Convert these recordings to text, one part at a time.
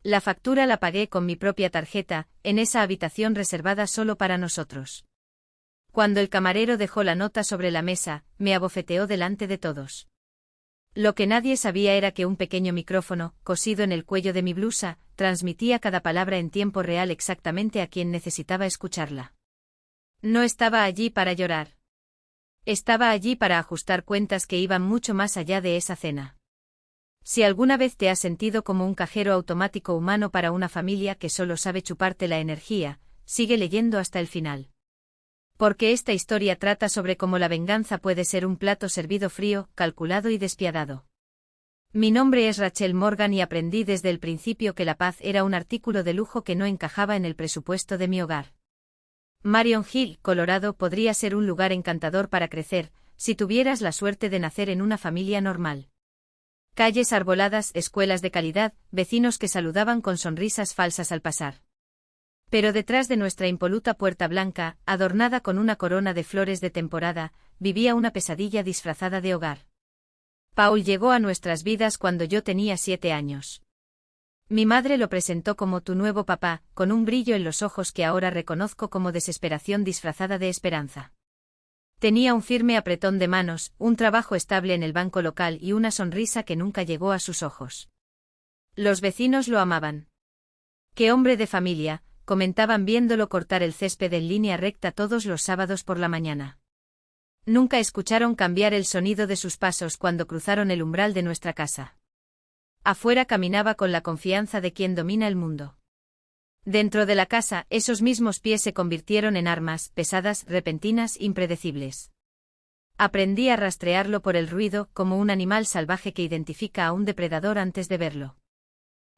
La factura la pagué con mi propia tarjeta, en esa habitación reservada solo para nosotros. Cuando el camarero dejó la nota sobre la mesa, me abofeteó delante de todos. Lo que nadie sabía era que un pequeño micrófono, cosido en el cuello de mi blusa, transmitía cada palabra en tiempo real exactamente a quien necesitaba escucharla. No estaba allí para llorar. Estaba allí para ajustar cuentas que iban mucho más allá de esa cena. Si alguna vez te has sentido como un cajero automático humano para una familia que solo sabe chuparte la energía, sigue leyendo hasta el final. Porque esta historia trata sobre cómo la venganza puede ser un plato servido frío, calculado y despiadado. Mi nombre es Rachel Morgan y aprendí desde el principio que la paz era un artículo de lujo que no encajaba en el presupuesto de mi hogar. Marion Hill, Colorado, podría ser un lugar encantador para crecer, si tuvieras la suerte de nacer en una familia normal. Calles arboladas, escuelas de calidad, vecinos que saludaban con sonrisas falsas al pasar. Pero detrás de nuestra impoluta puerta blanca, adornada con una corona de flores de temporada, vivía una pesadilla disfrazada de hogar. Paul llegó a nuestras vidas cuando yo tenía 7 años. Mi madre lo presentó como tu nuevo papá, con un brillo en los ojos que ahora reconozco como desesperación disfrazada de esperanza. Tenía un firme apretón de manos, un trabajo estable en el banco local y una sonrisa que nunca llegó a sus ojos. Los vecinos lo amaban. ¡Qué hombre de familia!, comentaban viéndolo cortar el césped en línea recta todos los sábados por la mañana. Nunca escucharon cambiar el sonido de sus pasos cuando cruzaron el umbral de nuestra casa. Afuera caminaba con la confianza de quien domina el mundo. Dentro de la casa, esos mismos pies se convirtieron en armas, pesadas, repentinas, impredecibles. Aprendí a rastrearlo por el ruido, como un animal salvaje que identifica a un depredador antes de verlo.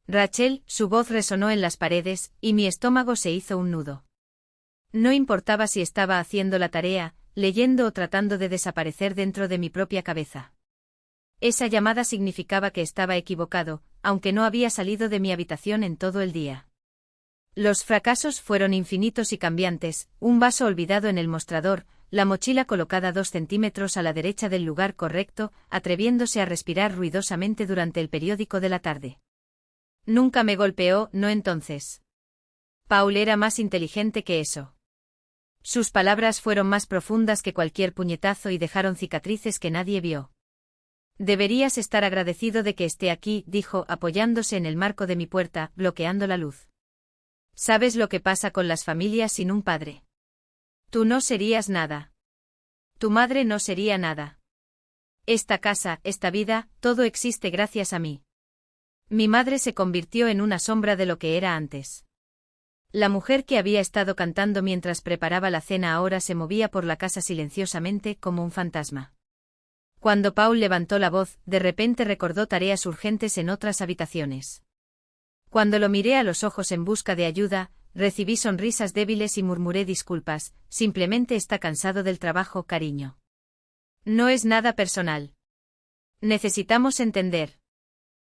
Rachel, su voz resonó en las paredes, y mi estómago se hizo un nudo. No importaba si estaba haciendo la tarea, leyendo o tratando de desaparecer dentro de mi propia cabeza. Esa llamada significaba que estaba equivocado, aunque no había salido de mi habitación en todo el día. Los fracasos fueron infinitos y cambiantes, un vaso olvidado en el mostrador, la mochila colocada 2 centímetros a la derecha del lugar correcto, atreviéndose a respirar ruidosamente durante el periódico de la tarde. Nunca me golpeó, no entonces. Paul era más inteligente que eso. Sus palabras fueron más profundas que cualquier puñetazo y dejaron cicatrices que nadie vio. Deberías estar agradecido de que esté aquí, dijo, apoyándose en el marco de mi puerta, bloqueando la luz. ¿Sabes lo que pasa con las familias sin un padre? Tú no serías nada. Tu madre no sería nada. Esta casa, esta vida, todo existe gracias a mí. Mi madre se convirtió en una sombra de lo que era antes. La mujer que había estado cantando mientras preparaba la cena ahora se movía por la casa silenciosamente como un fantasma. Cuando Paul levantó la voz, de repente recordó tareas urgentes en otras habitaciones. Cuando lo miré a los ojos en busca de ayuda, recibí sonrisas débiles y murmuré disculpas, simplemente está cansado del trabajo, cariño. No es nada personal. Necesitamos entender.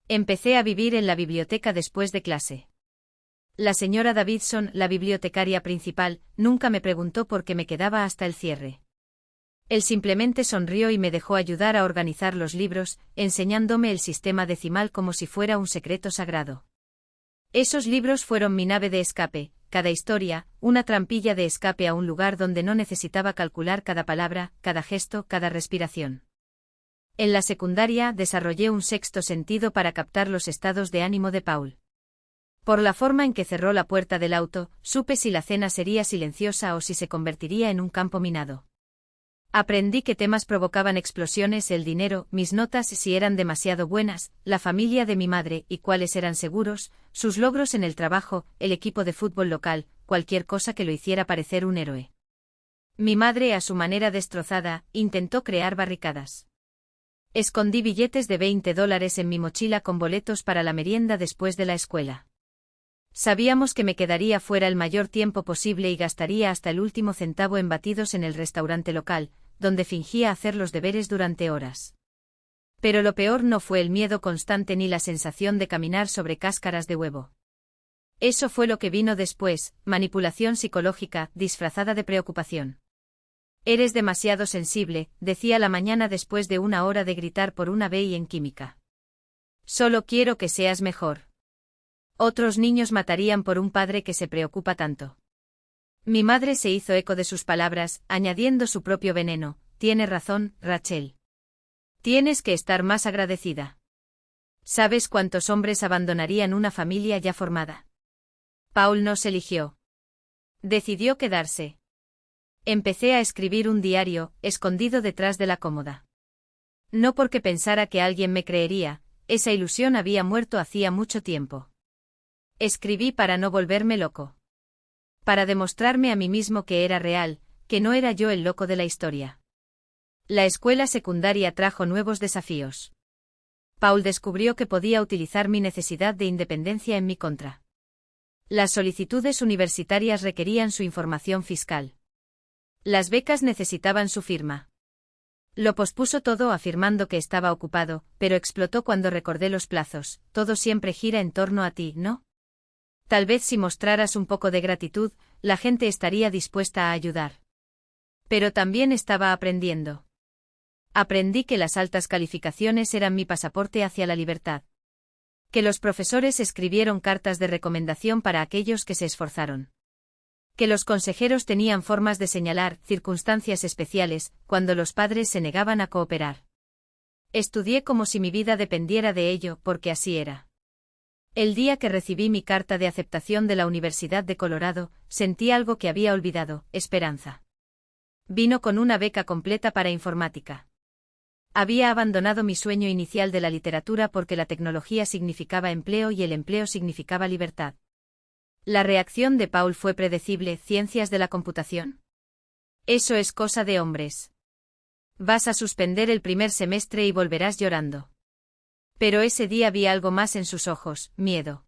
Empecé a vivir en la biblioteca después de clase. La señora Davidson, la bibliotecaria principal, nunca me preguntó por qué me quedaba hasta el cierre. Él simplemente sonrió y me dejó ayudar a organizar los libros, enseñándome el sistema decimal como si fuera un secreto sagrado. Esos libros fueron mi nave de escape, cada historia, una trampilla de escape a un lugar donde no necesitaba calcular cada palabra, cada gesto, cada respiración. En la secundaria desarrollé un sexto sentido para captar los estados de ánimo de Paul. Por la forma en que cerró la puerta del auto, supe si la cena sería silenciosa o si se convertiría en un campo minado. Aprendí qué temas provocaban explosiones, el dinero, mis notas si eran demasiado buenas, la familia de mi madre y cuáles eran seguros, sus logros en el trabajo, el equipo de fútbol local, cualquier cosa que lo hiciera parecer un héroe. Mi madre, a su manera destrozada, intentó crear barricadas. Escondí billetes de $20 en mi mochila con boletos para la merienda después de la escuela. Sabíamos que me quedaría fuera el mayor tiempo posible y gastaría hasta el último centavo en batidos en el restaurante local, donde fingía hacer los deberes durante horas. Pero lo peor no fue el miedo constante ni la sensación de caminar sobre cáscaras de huevo. Eso fue lo que vino después, manipulación psicológica, disfrazada de preocupación. Eres demasiado sensible, decía la mañana después de una hora de gritar por una BI en química. Solo quiero que seas mejor. Otros niños matarían por un padre que se preocupa tanto. Mi madre se hizo eco de sus palabras, añadiendo su propio veneno. Tienes razón, Rachel. Tienes que estar más agradecida. ¿Sabes cuántos hombres abandonarían una familia ya formada? Paul nos eligió. Decidió quedarse. Empecé a escribir un diario, escondido detrás de la cómoda. No porque pensara que alguien me creería, esa ilusión había muerto hacía mucho tiempo. Escribí para no volverme loco. Para demostrarme a mí mismo que era real, que no era yo el loco de la historia. La escuela secundaria trajo nuevos desafíos. Paul descubrió que podía utilizar mi necesidad de independencia en mi contra. Las solicitudes universitarias requerían su información fiscal. Las becas necesitaban su firma. Lo pospuso todo afirmando que estaba ocupado, pero explotó cuando recordé los plazos. Todo siempre gira en torno a ti, ¿no? Tal vez si mostraras un poco de gratitud, la gente estaría dispuesta a ayudar. Pero también estaba aprendiendo. Aprendí que las altas calificaciones eran mi pasaporte hacia la libertad. Que los profesores escribieron cartas de recomendación para aquellos que se esforzaron. Que los consejeros tenían formas de señalar circunstancias especiales cuando los padres se negaban a cooperar. Estudié como si mi vida dependiera de ello, porque así era. El día que recibí mi carta de aceptación de la Universidad de Colorado, sentí algo que había olvidado: esperanza. Vino con una beca completa para informática. Había abandonado mi sueño inicial de la literatura porque la tecnología significaba empleo y el empleo significaba libertad. La reacción de Paul fue predecible: ciencias de la computación. Eso es cosa de hombres. Vas a suspender el primer semestre y volverás llorando. Pero ese día vi algo más en sus ojos: miedo.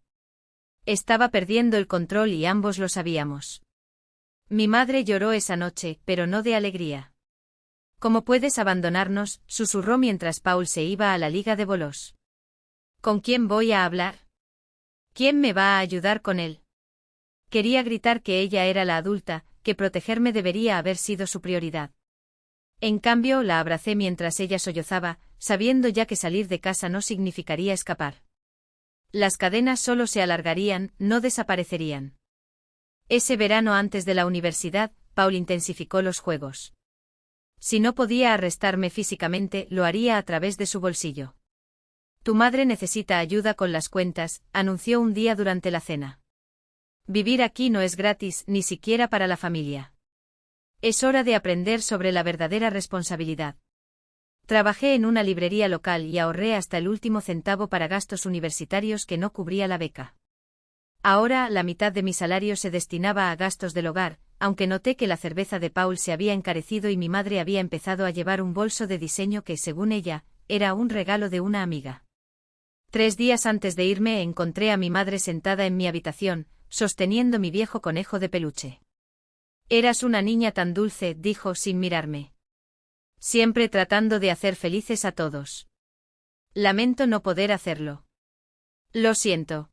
Estaba perdiendo el control y ambos lo sabíamos. Mi madre lloró esa noche, pero no de alegría. ¿Cómo puedes abandonarnos?, susurró mientras Paul se iba a la liga de bolos. ¿Con quién voy a hablar? ¿Quién me va a ayudar con él? Quería gritar que ella era la adulta, que protegerme debería haber sido su prioridad. En cambio, la abracé mientras ella sollozaba, sabiendo ya que salir de casa no significaría escapar. Las cadenas solo se alargarían, no desaparecerían. Ese verano antes de la universidad, Paul intensificó los juegos. Si no podía arrestarme físicamente, lo haría a través de su bolsillo. Tu madre necesita ayuda con las cuentas, anunció un día durante la cena. Vivir aquí no es gratis, ni siquiera para la familia. Es hora de aprender sobre la verdadera responsabilidad. Trabajé en una librería local y ahorré hasta el último centavo para gastos universitarios que no cubría la beca. Ahora, la mitad de mi salario se destinaba a gastos del hogar, aunque noté que la cerveza de Paul se había encarecido y mi madre había empezado a llevar un bolso de diseño que, según ella, era un regalo de una amiga. 3 días antes de irme encontré a mi madre sentada en mi habitación, sosteniendo mi viejo conejo de peluche. Eras una niña tan dulce, dijo sin mirarme. Siempre tratando de hacer felices a todos. Lamento no poder hacerlo. Lo siento.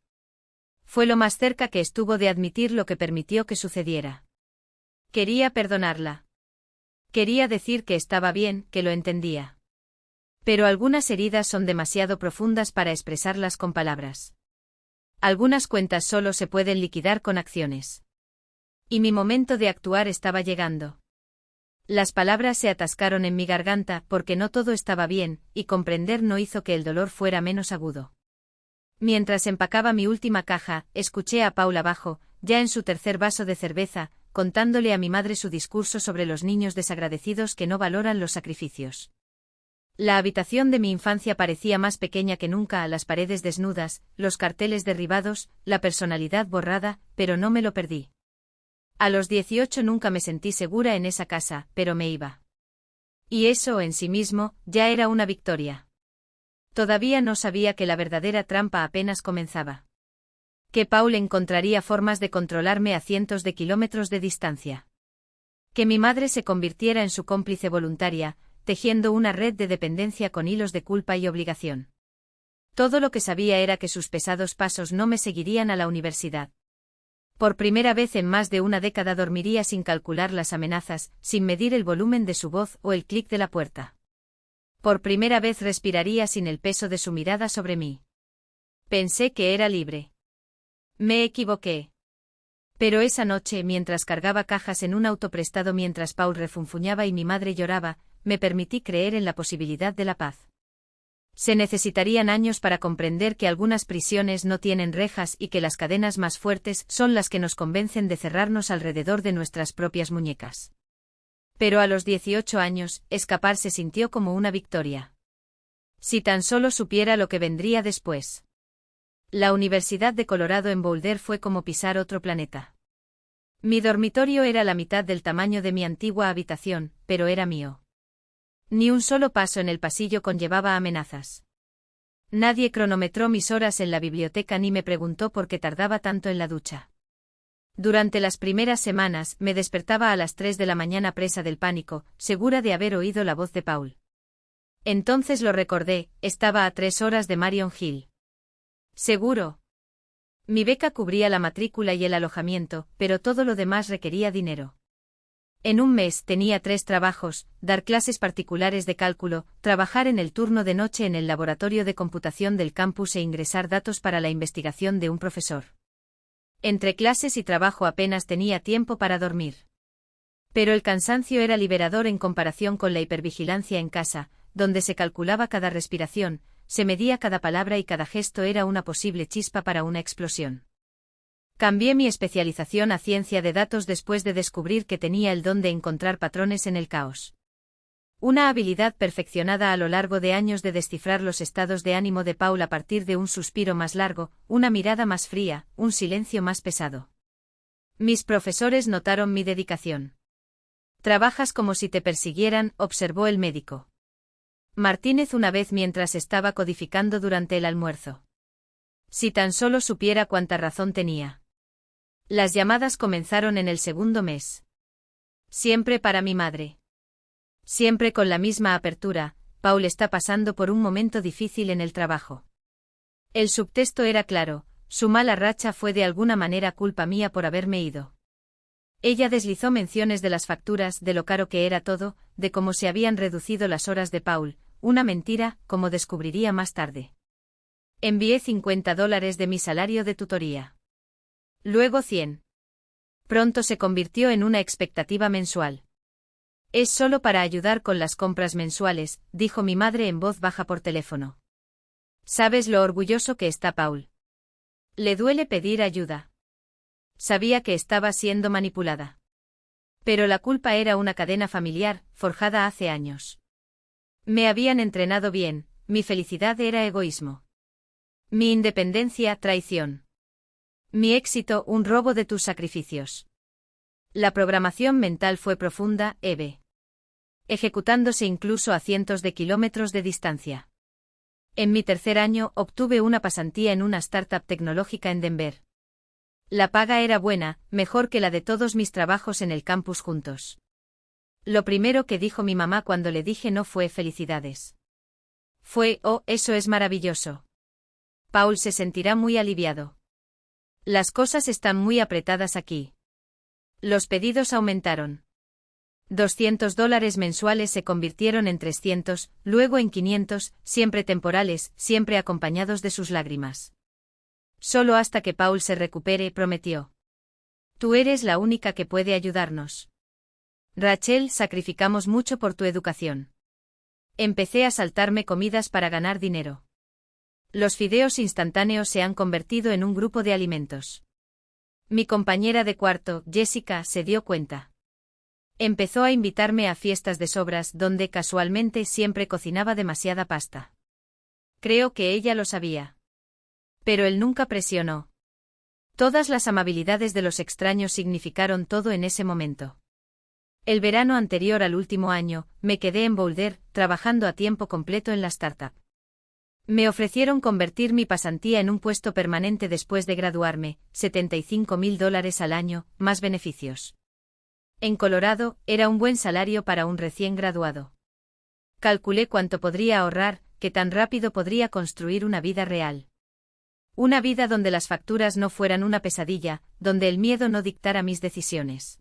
Fue lo más cerca que estuvo de admitir lo que permitió que sucediera. Quería perdonarla. Quería decir que estaba bien, que lo entendía. Pero algunas heridas son demasiado profundas para expresarlas con palabras. Algunas cuentas solo se pueden liquidar con acciones. Y mi momento de actuar estaba llegando. Las palabras se atascaron en mi garganta porque no todo estaba bien, y comprender no hizo que el dolor fuera menos agudo. Mientras empacaba mi última caja, escuché a Paul abajo, ya en su tercer vaso de cerveza, contándole a mi madre su discurso sobre los niños desagradecidos que no valoran los sacrificios. La habitación de mi infancia parecía más pequeña que nunca, las paredes desnudas, los carteles derribados, la personalidad borrada, pero no me lo perdí. A los 18 nunca me sentí segura en esa casa, pero me iba. Y eso en sí mismo, ya era una victoria. Todavía no sabía que la verdadera trampa apenas comenzaba. Que Paul encontraría formas de controlarme a cientos de kilómetros de distancia. Que mi madre se convirtiera en su cómplice voluntaria, tejiendo una red de dependencia con hilos de culpa y obligación. Todo lo que sabía era que sus pesados pasos no me seguirían a la universidad. Por primera vez en más de una década dormiría sin calcular las amenazas, sin medir el volumen de su voz o el clic de la puerta. Por primera vez respiraría sin el peso de su mirada sobre mí. Pensé que era libre. Me equivoqué. Pero esa noche, mientras cargaba cajas en un auto prestado mientras Paul refunfuñaba y mi madre lloraba, me permití creer en la posibilidad de la paz. Se necesitarían años para comprender que algunas prisiones no tienen rejas y que las cadenas más fuertes son las que nos convencen de cerrarnos alrededor de nuestras propias muñecas. Pero a los 18 años, escapar se sintió como una victoria. Si tan solo supiera lo que vendría después. La Universidad de Colorado en Boulder fue como pisar otro planeta. Mi dormitorio era la mitad del tamaño de mi antigua habitación, pero era mío. Ni un solo paso en el pasillo conllevaba amenazas. Nadie cronometró mis horas en la biblioteca ni me preguntó por qué tardaba tanto en la ducha. Durante las primeras semanas me despertaba a las 3 de la mañana presa del pánico, segura de haber oído la voz de Paul. Entonces lo recordé, estaba a 3 horas de Marion Hill. ¿Seguro? Mi beca cubría la matrícula y el alojamiento, pero todo lo demás requería dinero. En un mes tenía 3 trabajos: dar clases particulares de cálculo, trabajar en el turno de noche en el laboratorio de computación del campus e ingresar datos para la investigación de un profesor. Entre clases y trabajo apenas tenía tiempo para dormir. Pero el cansancio era liberador en comparación con la hipervigilancia en casa, donde se calculaba cada respiración, se medía cada palabra y cada gesto era una posible chispa para una explosión. Cambié mi especialización a ciencia de datos después de descubrir que tenía el don de encontrar patrones en el caos. Una habilidad perfeccionada a lo largo de años de descifrar los estados de ánimo de Paul a partir de un suspiro más largo, una mirada más fría, un silencio más pesado. Mis profesores notaron mi dedicación. «Trabajas como si te persiguieran», observó el médico Martínez una vez mientras estaba codificando durante el almuerzo. Si tan solo supiera cuánta razón tenía. Las llamadas comenzaron en el segundo mes. Siempre para mi madre. Siempre con la misma apertura: Paul está pasando por un momento difícil en el trabajo. El subtexto era claro: su mala racha fue de alguna manera culpa mía por haberme ido. Ella deslizó menciones de las facturas, de lo caro que era todo, de cómo se habían reducido las horas de Paul, una mentira, como descubriría más tarde. Envié $50 de mi salario de tutoría. Luego 100. Pronto se convirtió en una expectativa mensual. «Es solo para ayudar con las compras mensuales», dijo mi madre en voz baja por teléfono. «¿Sabes lo orgulloso que está Paul? Le duele pedir ayuda». Sabía que estaba siendo manipulada. Pero la culpa era una cadena familiar, forjada hace años. Me habían entrenado bien, mi felicidad era egoísmo. Mi independencia, traición. Mi éxito, un robo de tus sacrificios. La programación mental fue profunda, Eve. Ejecutándose incluso a cientos de kilómetros de distancia. En mi tercer año obtuve una pasantía en una startup tecnológica en Denver. La paga era buena, mejor que la de todos mis trabajos en el campus juntos. Lo primero que dijo mi mamá cuando le dije no fue felicidades. Fue: «Oh, eso es maravilloso. Paul se sentirá muy aliviado. Las cosas están muy apretadas aquí». Los pedidos aumentaron. $200 mensuales se convirtieron en 300, luego en 500, siempre temporales, siempre acompañados de sus lágrimas. «Solo hasta que Paul se recupere», prometió. «Tú eres la única que puede ayudarnos. Rachel, sacrificamos mucho por tu educación». Empecé a saltarme comidas para ganar dinero. Los fideos instantáneos se han convertido en un grupo de alimentos. Mi compañera de cuarto, Jessica, se dio cuenta. Empezó a invitarme a fiestas de sobras donde casualmente siempre cocinaba demasiada pasta. Creo que ella lo sabía. Pero él nunca presionó. Todas las amabilidades de los extraños significaron todo en ese momento. El verano anterior al último año, me quedé en Boulder, trabajando a tiempo completo en la startup. Me ofrecieron convertir mi pasantía en un puesto permanente después de graduarme, $75,000 al año, más beneficios. En Colorado, era un buen salario para un recién graduado. Calculé cuánto podría ahorrar, qué tan rápido podría construir una vida real. Una vida donde las facturas no fueran una pesadilla, donde el miedo no dictara mis decisiones.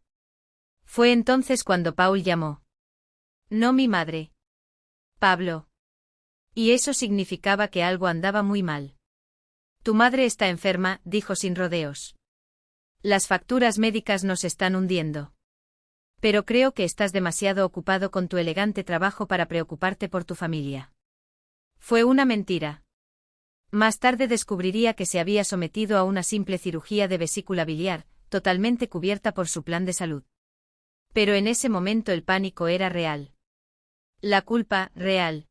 Fue entonces cuando Paul llamó. No mi madre. Pablo. Y eso significaba que algo andaba muy mal. Tu madre está enferma, dijo sin rodeos. Las facturas médicas nos están hundiendo. Pero creo que estás demasiado ocupado con tu elegante trabajo para preocuparte por tu familia. Fue una mentira. Más tarde descubriría que se había sometido a una simple cirugía de vesícula biliar, totalmente cubierta por su plan de salud. Pero en ese momento el pánico era real. La culpa, real.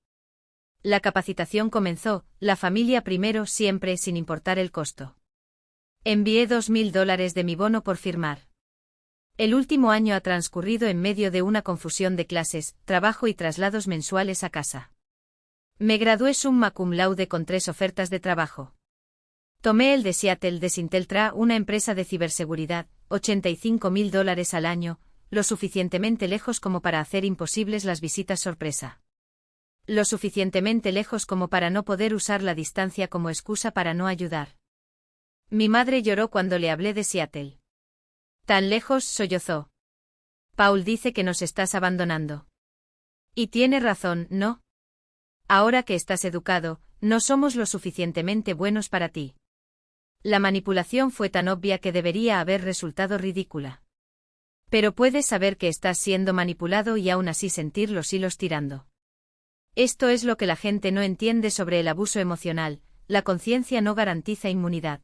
La capacitación comenzó, la familia primero siempre sin importar el costo. Envié $2.000 de mi bono por firmar. El último año ha transcurrido en medio de una confusión de clases, trabajo y traslados mensuales a casa. Me gradué summa cum laude con 3 ofertas de trabajo. Tomé el de Seattle de Sinteltra, una empresa de ciberseguridad, $85.000 al año, lo suficientemente lejos como para hacer imposibles las visitas sorpresa. Lo suficientemente lejos como para no poder usar la distancia como excusa para no ayudar. Mi madre lloró cuando le hablé de Seattle. Tan lejos, sollozó. Paul dice que nos estás abandonando. Y tiene razón, ¿no? Ahora que estás educado, no somos lo suficientemente buenos para ti. La manipulación fue tan obvia que debería haber resultado ridícula. Pero puedes saber que estás siendo manipulado y aún así sentir los hilos tirando. Esto es lo que la gente no entiende sobre el abuso emocional, la conciencia no garantiza inmunidad.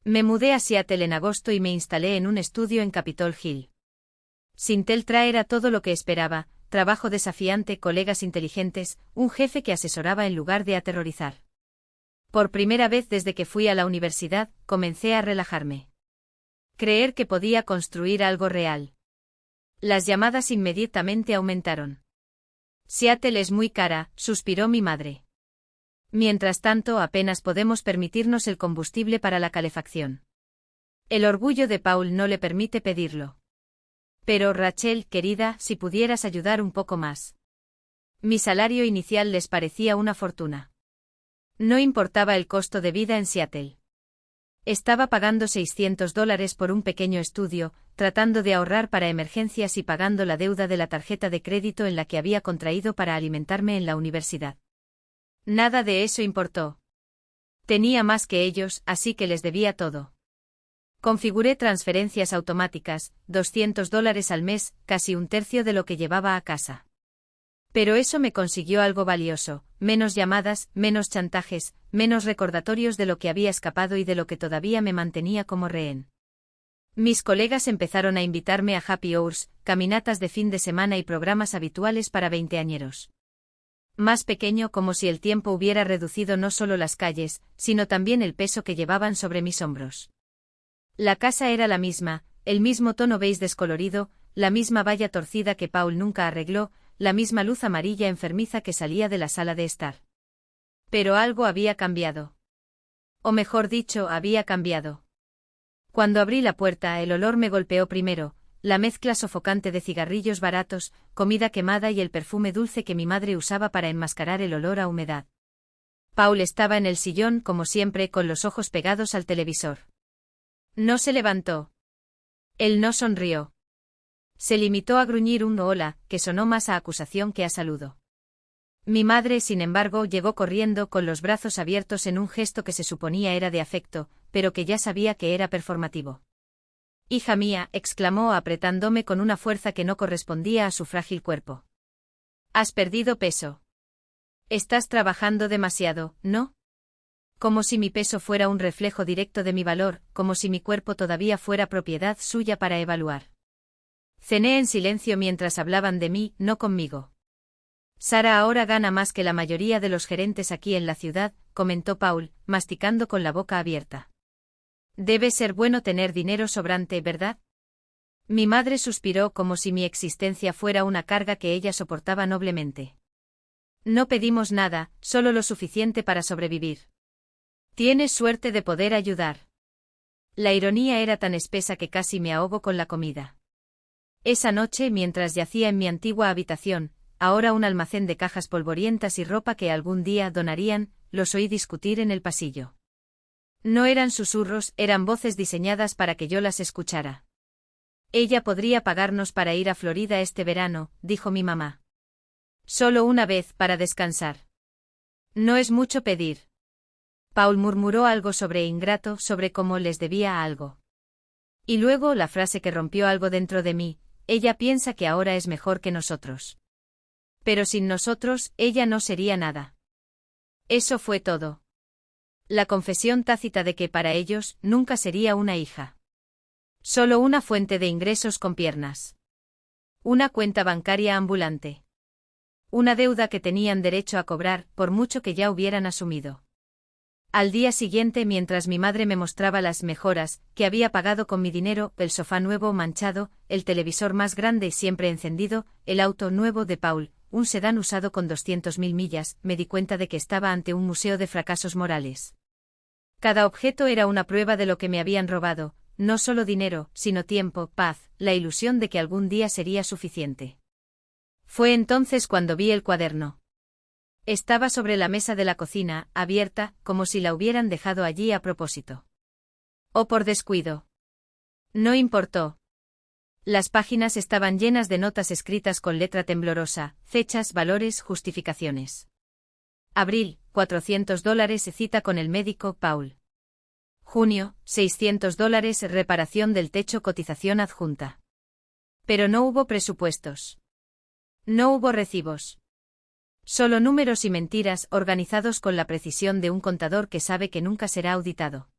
Me mudé a Seattle en agosto y me instalé en un estudio en Capitol Hill. Sinteltra era todo lo que esperaba, trabajo desafiante, colegas inteligentes, un jefe que asesoraba en lugar de aterrorizar. Por primera vez desde que fui a la universidad, comencé a relajarme. Creer que podía construir algo real. Las llamadas inmediatamente aumentaron. Seattle es muy cara, suspiró mi madre. Mientras tanto, apenas podemos permitirnos el combustible para la calefacción. El orgullo de Paul no le permite pedirlo. Pero Rachel, querida, si pudieras ayudar un poco más. Mi salario inicial les parecía una fortuna. No importaba el costo de vida en Seattle. Estaba pagando $600 por un pequeño estudio, tratando de ahorrar para emergencias y pagando la deuda de la tarjeta de crédito en la que había contraído para alimentarme en la universidad. Nada de eso importó. Tenía más que ellos, así que les debía todo. Configuré transferencias automáticas, $200 al mes, casi un tercio de lo que llevaba a casa. Pero eso me consiguió algo valioso, menos llamadas, menos chantajes, menos recordatorios de lo que había escapado y de lo que todavía me mantenía como rehén. Mis colegas empezaron a invitarme a happy hours, caminatas de fin de semana y programas habituales para veinteañeros. Más pequeño, como si el tiempo hubiera reducido no solo las calles, sino también el peso que llevaban sobre mis hombros. La casa era la misma, el mismo tono beige descolorido, la misma valla torcida que Paul nunca arregló, la misma luz amarilla enfermiza que salía de la sala de estar. Pero algo había cambiado. O mejor dicho, había cambiado. Cuando abrí la puerta, el olor me golpeó primero, la mezcla sofocante de cigarrillos baratos, comida quemada y el perfume dulce que mi madre usaba para enmascarar el olor a humedad. Paul estaba en el sillón, como siempre, con los ojos pegados al televisor. No se levantó. Él no sonrió. Se limitó a gruñir un hola, que sonó más a acusación que a saludo. Mi madre, sin embargo, llegó corriendo con los brazos abiertos en un gesto que se suponía era de afecto, pero que ya sabía que era performativo. «Hija mía», exclamó apretándome con una fuerza que no correspondía a su frágil cuerpo. «Has perdido peso. Estás trabajando demasiado, ¿no?» Como si mi peso fuera un reflejo directo de mi valor, como si mi cuerpo todavía fuera propiedad suya para evaluar. Cené en silencio mientras hablaban de mí, no conmigo. «Sara ahora gana más que la mayoría de los gerentes aquí en la ciudad», comentó Paul, masticando con la boca abierta. «Debe ser bueno tener dinero sobrante, ¿verdad?» Mi madre suspiró como si mi existencia fuera una carga que ella soportaba noblemente. «No pedimos nada, solo lo suficiente para sobrevivir. Tienes suerte de poder ayudar». La ironía era tan espesa que casi me ahogo con la comida. Esa noche, mientras yacía en mi antigua habitación, ahora un almacén de cajas polvorientas y ropa que algún día donarían, los oí discutir en el pasillo. No eran susurros, eran voces diseñadas para que yo las escuchara. «Ella podría pagarnos para ir a Florida este verano», dijo mi mamá. «Solo una vez para descansar. No es mucho pedir». Paul murmuró algo sobre ingrato, sobre cómo les debía algo. Y luego la frase que rompió algo dentro de mí: ella piensa que ahora es mejor que nosotros. Pero sin nosotros, ella no sería nada. Eso fue todo. La confesión tácita de que para ellos nunca sería una hija. Solo una fuente de ingresos con piernas. Una cuenta bancaria ambulante. Una deuda que tenían derecho a cobrar, por mucho que ya hubieran asumido. Al día siguiente, mientras mi madre me mostraba las mejoras que había pagado con mi dinero, el sofá nuevo manchado, el televisor más grande y siempre encendido, el auto nuevo de Paul, un sedán usado con 200.000 millas, me di cuenta de que estaba ante un museo de fracasos morales. Cada objeto era una prueba de lo que me habían robado, no solo dinero, sino tiempo, paz, la ilusión de que algún día sería suficiente. Fue entonces cuando vi el cuaderno. Estaba sobre la mesa de la cocina, abierta, como si la hubieran dejado allí a propósito. O por descuido. No importó. Las páginas estaban llenas de notas escritas con letra temblorosa, fechas, valores, justificaciones. Abril, $400, cita con el médico Paul. Junio, $600, reparación del techo, cotización adjunta. Pero no hubo presupuestos. No hubo recibos. Solo números y mentiras organizados con la precisión de un contador que sabe que nunca será auditado.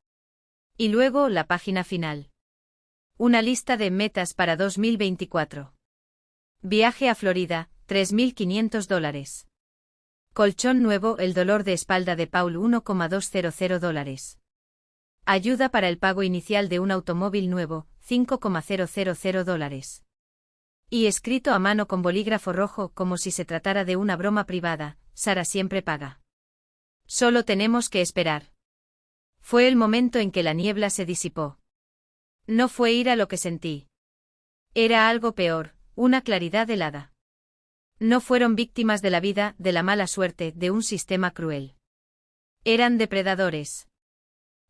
Y luego la página final. Una lista de metas para 2024. Viaje a Florida, $3.500. Colchón nuevo, el dolor de espalda de Paul, $1,200. Ayuda para el pago inicial de un automóvil nuevo, $5,000. Y escrito a mano con bolígrafo rojo como si se tratara de una broma privada: Sara siempre paga. Solo tenemos que esperar. Fue el momento en que la niebla se disipó. No fue ira lo que sentí. Era algo peor, una claridad helada. No fueron víctimas de la vida, de la mala suerte, de un sistema cruel. Eran depredadores.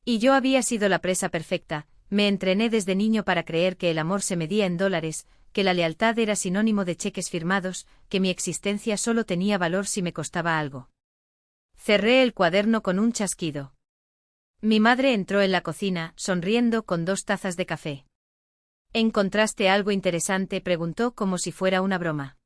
Y yo había sido la presa perfecta. Me entrené desde niño para creer que el amor se medía en dólares, que la lealtad era sinónimo de cheques firmados, que mi existencia solo tenía valor si me costaba algo. Cerré el cuaderno con un chasquido. Mi madre entró en la cocina, sonriendo, con 2 tazas de café. ¿Encontraste algo interesante?, preguntó como si fuera una broma.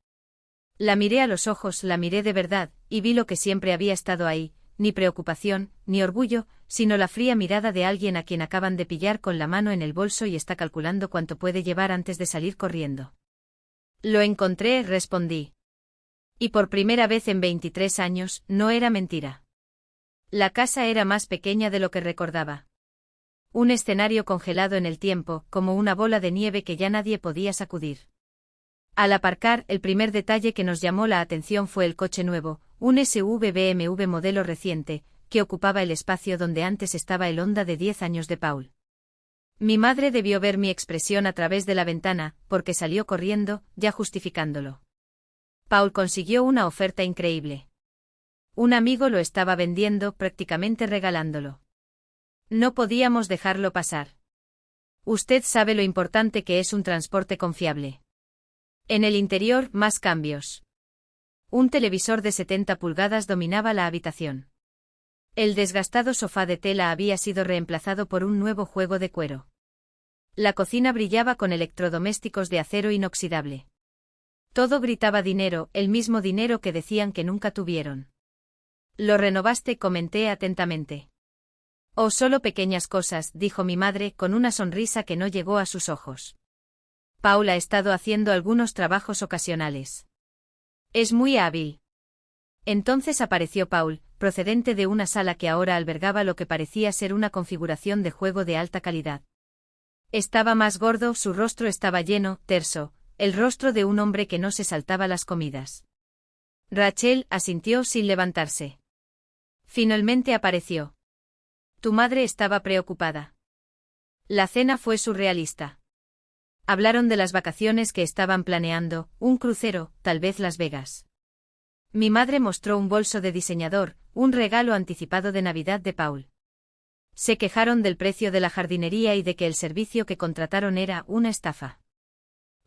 La miré a los ojos, la miré de verdad, y vi lo que siempre había estado ahí: ni preocupación, ni orgullo, sino la fría mirada de alguien a quien acaban de pillar con la mano en el bolso y está calculando cuánto puede llevar antes de salir corriendo. Lo encontré, respondí. Y por primera vez en 23 años, no era mentira. La casa era más pequeña de lo que recordaba. Un escenario congelado en el tiempo, como una bola de nieve que ya nadie podía sacudir. Al aparcar, el primer detalle que nos llamó la atención fue el coche nuevo, un SUV BMW modelo reciente, que ocupaba el espacio donde antes estaba el Honda de 10 años de Paul. Mi madre debió ver mi expresión a través de la ventana, porque salió corriendo, ya justificándolo. Paul consiguió una oferta increíble. Un amigo lo estaba vendiendo, prácticamente regalándolo. No podíamos dejarlo pasar. Usted sabe lo importante que es un transporte confiable. En el interior, más cambios. Un televisor de 70 pulgadas dominaba la habitación. El desgastado sofá de tela había sido reemplazado por un nuevo juego de cuero. La cocina brillaba con electrodomésticos de acero inoxidable. Todo gritaba dinero, el mismo dinero que decían que nunca tuvieron. ¿Lo renovaste?, comenté atentamente. Oh, solo pequeñas cosas, dijo mi madre, con una sonrisa que no llegó a sus ojos. Paul ha estado haciendo algunos trabajos ocasionales. Es muy hábil. Entonces apareció Paul, procedente de una sala que ahora albergaba lo que parecía ser una configuración de juego de alta calidad. Estaba más gordo, su rostro estaba lleno, terso, el rostro de un hombre que no se saltaba las comidas. Rachel, asintió sin levantarse. Finalmente apareció. Tu madre estaba preocupada. La cena fue surrealista. Hablaron de las vacaciones que estaban planeando, un crucero, tal vez Las Vegas. Mi madre mostró un bolso de diseñador, un regalo anticipado de Navidad de Paul. Se quejaron del precio de la jardinería y de que el servicio que contrataron era una estafa.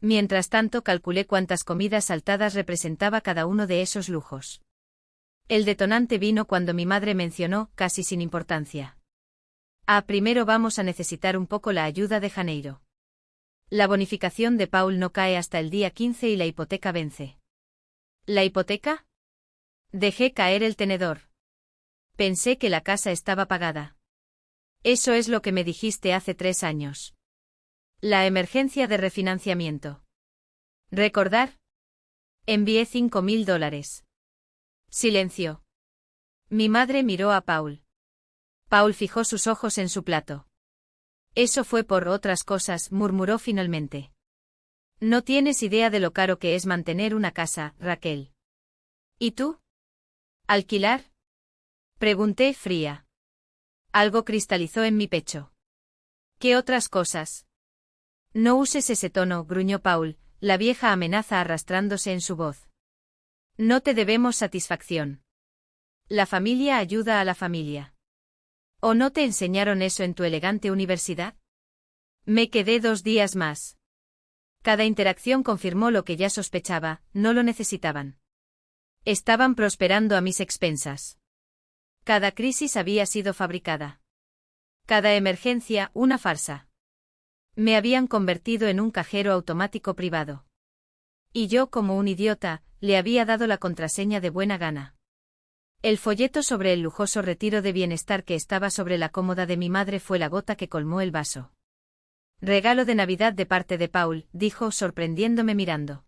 Mientras tanto calculé cuántas comidas saltadas representaba cada uno de esos lujos. El detonante vino cuando mi madre mencionó, casi sin importancia. Primero vamos a necesitar un poco la ayuda de Janeiro. La bonificación de Paul no cae hasta el día 15 y la hipoteca vence. ¿La hipoteca? Dejé caer el tenedor. Pensé que la casa estaba pagada. Eso es lo que me dijiste hace 3 años. La emergencia de refinanciamiento. ¿Recordar? Envié $5.000. Silencio. Mi madre miró a Paul. Paul fijó sus ojos en su plato. Eso fue por otras cosas, murmuró finalmente. No tienes idea de lo caro que es mantener una casa, Raquel. ¿Y tú? ¿Alquilar? Pregunté fría. Algo cristalizó en mi pecho. ¿Qué otras cosas? No uses ese tono, gruñó Paul, la vieja amenaza arrastrándose en su voz. No te debemos satisfacción. La familia ayuda a la familia. ¿O no te enseñaron eso en tu elegante universidad? Me quedé 2 días más. Cada interacción confirmó lo que ya sospechaba, no lo necesitaban. Estaban prosperando a mis expensas. Cada crisis había sido fabricada. Cada emergencia, una farsa. Me habían convertido en un cajero automático privado. Y yo, como un idiota, le había dado la contraseña de buena gana. El folleto sobre el lujoso retiro de bienestar que estaba sobre la cómoda de mi madre fue la gota que colmó el vaso. Regalo de Navidad de parte de Paul, dijo sorprendiéndome mirando.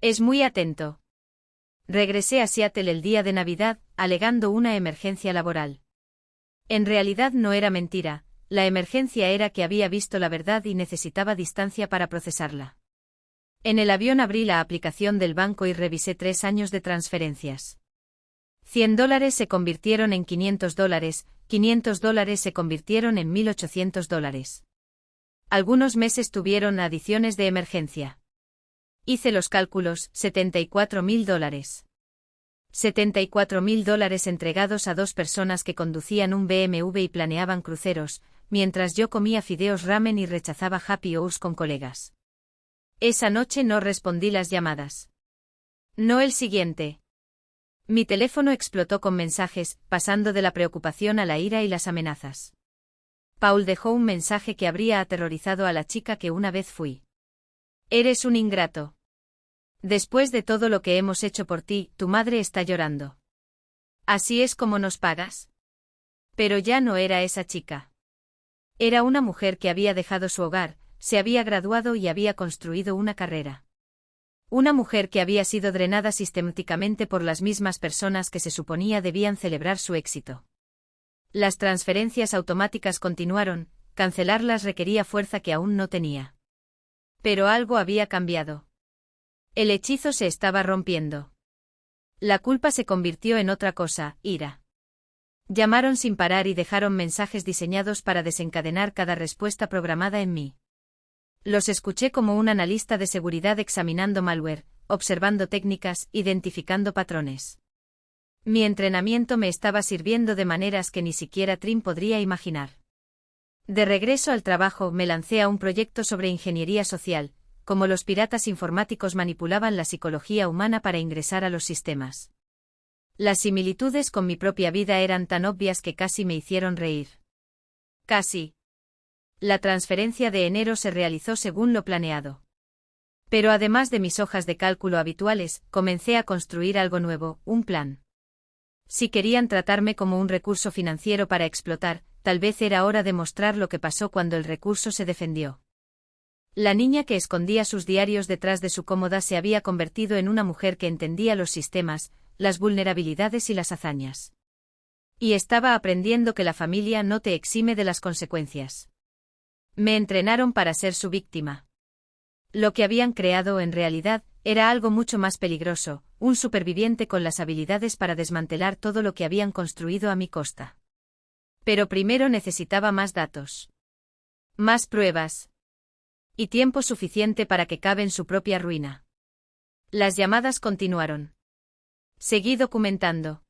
Es muy atento. Regresé a Seattle el día de Navidad, alegando una emergencia laboral. En realidad no era mentira, la emergencia era que había visto la verdad y necesitaba distancia para procesarla. En el avión abrí la aplicación del banco y revisé 3 años de transferencias. $100 se convirtieron en $500, $500 se convirtieron en $1.800. Algunos meses tuvieron adiciones de emergencia. Hice los cálculos, $74.000. $74.000 entregados a 2 personas que conducían un BMW y planeaban cruceros, mientras yo comía fideos ramen y rechazaba happy hours con colegas. Esa noche no respondí las llamadas. No el siguiente. Mi teléfono explotó con mensajes, pasando de la preocupación a la ira y las amenazas. Paul dejó un mensaje que habría aterrorizado a la chica que una vez fui. Eres un ingrato. Después de todo lo que hemos hecho por ti, tu madre está llorando. ¿Así es como nos pagas? Pero ya no era esa chica. Era una mujer que había dejado su hogar, se había graduado y había construido una carrera. Una mujer que había sido drenada sistemáticamente por las mismas personas que se suponía debían celebrar su éxito. Las transferencias automáticas continuaron, cancelarlas requería fuerza que aún no tenía. Pero algo había cambiado. El hechizo se estaba rompiendo. La culpa se convirtió en otra cosa, ira. Llamaron sin parar y dejaron mensajes diseñados para desencadenar cada respuesta programada en mí. Los escuché como un analista de seguridad examinando malware, observando técnicas, identificando patrones. Mi entrenamiento me estaba sirviendo de maneras que ni siquiera Trim podría imaginar. De regreso al trabajo me lancé a un proyecto sobre ingeniería social, como los piratas informáticos manipulaban la psicología humana para ingresar a los sistemas. Las similitudes con mi propia vida eran tan obvias que casi me hicieron reír. Casi. La transferencia de enero se realizó según lo planeado. Pero además de mis hojas de cálculo habituales, comencé a construir algo nuevo, un plan. Si querían tratarme como un recurso financiero para explotar, tal vez era hora de mostrar lo que pasó cuando el recurso se defendió. La niña que escondía sus diarios detrás de su cómoda se había convertido en una mujer que entendía los sistemas, las vulnerabilidades y las hazañas. Y estaba aprendiendo que la familia no te exime de las consecuencias. Me entrenaron para ser su víctima. Lo que habían creado en realidad era algo mucho más peligroso, un superviviente con las habilidades para desmantelar todo lo que habían construido a mi costa. Pero primero necesitaba más datos. Más pruebas. Y tiempo suficiente para que caben su propia ruina. Las llamadas continuaron. Seguí documentando.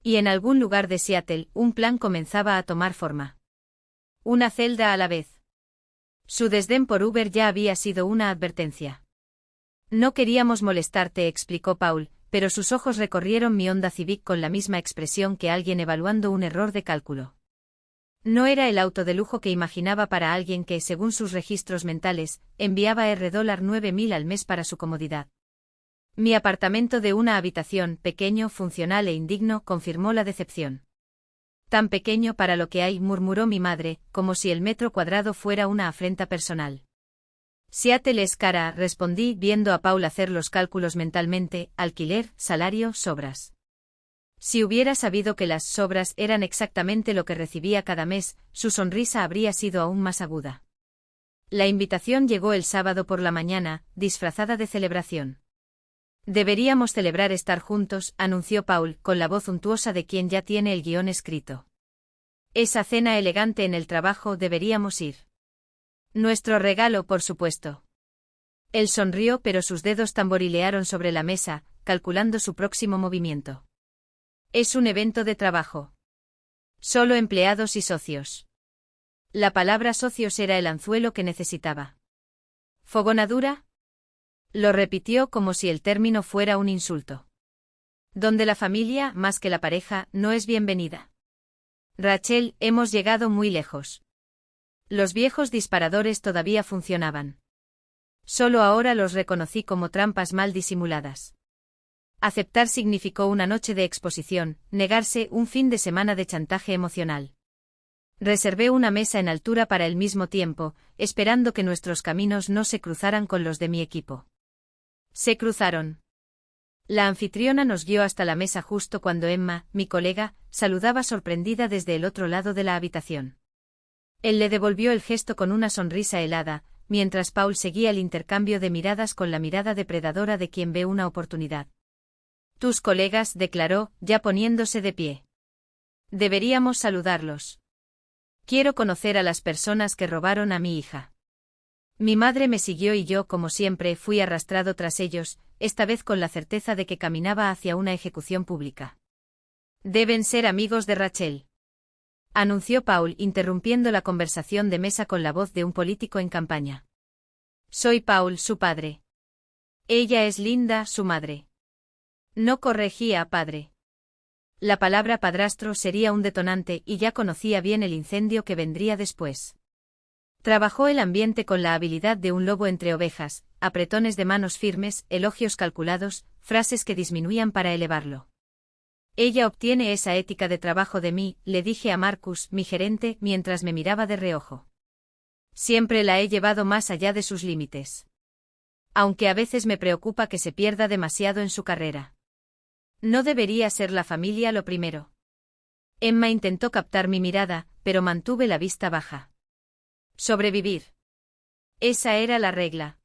Y en algún lugar de Seattle, un plan comenzaba a tomar forma. Una celda a la vez. Su desdén por Uber ya había sido una advertencia. No queríamos molestarte, explicó Paul, pero sus ojos recorrieron mi Honda Civic con la misma expresión que alguien evaluando un error de cálculo. No era el auto de lujo que imaginaba para alguien que, según sus registros mentales, enviaba $9.000 al mes para su comodidad. Mi apartamento de una habitación, pequeño, funcional e indigno, confirmó la decepción. Tan pequeño para lo que hay, murmuró mi madre, como si el metro cuadrado fuera una afrenta personal. Seattle es cara, respondí, viendo a Paul hacer los cálculos mentalmente, alquiler, salario, sobras. Si hubiera sabido que las sobras eran exactamente lo que recibía cada mes, su sonrisa habría sido aún más aguda. La invitación llegó el sábado por la mañana, disfrazada de celebración. Deberíamos celebrar estar juntos, anunció Paul, con la voz untuosa de quien ya tiene el guión escrito. Esa cena elegante en el trabajo, deberíamos ir. Nuestro regalo, por supuesto. Él sonrió, pero sus dedos tamborilearon sobre la mesa, calculando su próximo movimiento. Es un evento de trabajo. Solo empleados y socios. La palabra socios era el anzuelo que necesitaba. ¿Fogonadura? Lo repitió como si el término fuera un insulto. Donde la familia, más que la pareja, no es bienvenida. Rachel, hemos llegado muy lejos. Los viejos disparadores todavía funcionaban. Solo ahora los reconocí como trampas mal disimuladas. Aceptar significó una noche de exposición, negarse un fin de semana de chantaje emocional. Reservé una mesa en altura para el mismo tiempo, esperando que nuestros caminos no se cruzaran con los de mi equipo. Se cruzaron. La anfitriona nos guió hasta la mesa justo cuando Emma, mi colega, saludaba sorprendida desde el otro lado de la habitación. Él le devolvió el gesto con una sonrisa helada, mientras Paul seguía el intercambio de miradas con la mirada depredadora de quien ve una oportunidad. Tus colegas, declaró, ya poniéndose de pie. Deberíamos saludarlos. Quiero conocer a las personas que robaron a mi hija. Mi madre me siguió y yo, como siempre, fui arrastrado tras ellos, esta vez con la certeza de que caminaba hacia una ejecución pública. Deben ser amigos de Rachel. Anunció Paul, interrumpiendo la conversación de mesa con la voz de un político en campaña. Soy Paul, su padre. Ella es Linda, su madre. No corregía, padre. La palabra padrastro sería un detonante y ya conocía bien el incendio que vendría después. Trabajó el ambiente con la habilidad de un lobo entre ovejas, apretones de manos firmes, elogios calculados, frases que disminuían para elevarlo. Ella obtiene esa ética de trabajo de mí, le dije a Marcus, mi gerente, mientras me miraba de reojo. Siempre la he llevado más allá de sus límites. Aunque a veces me preocupa que se pierda demasiado en su carrera. No debería ser la familia lo primero. Emma intentó captar mi mirada, pero mantuve la vista baja. Sobrevivir. Esa era la regla.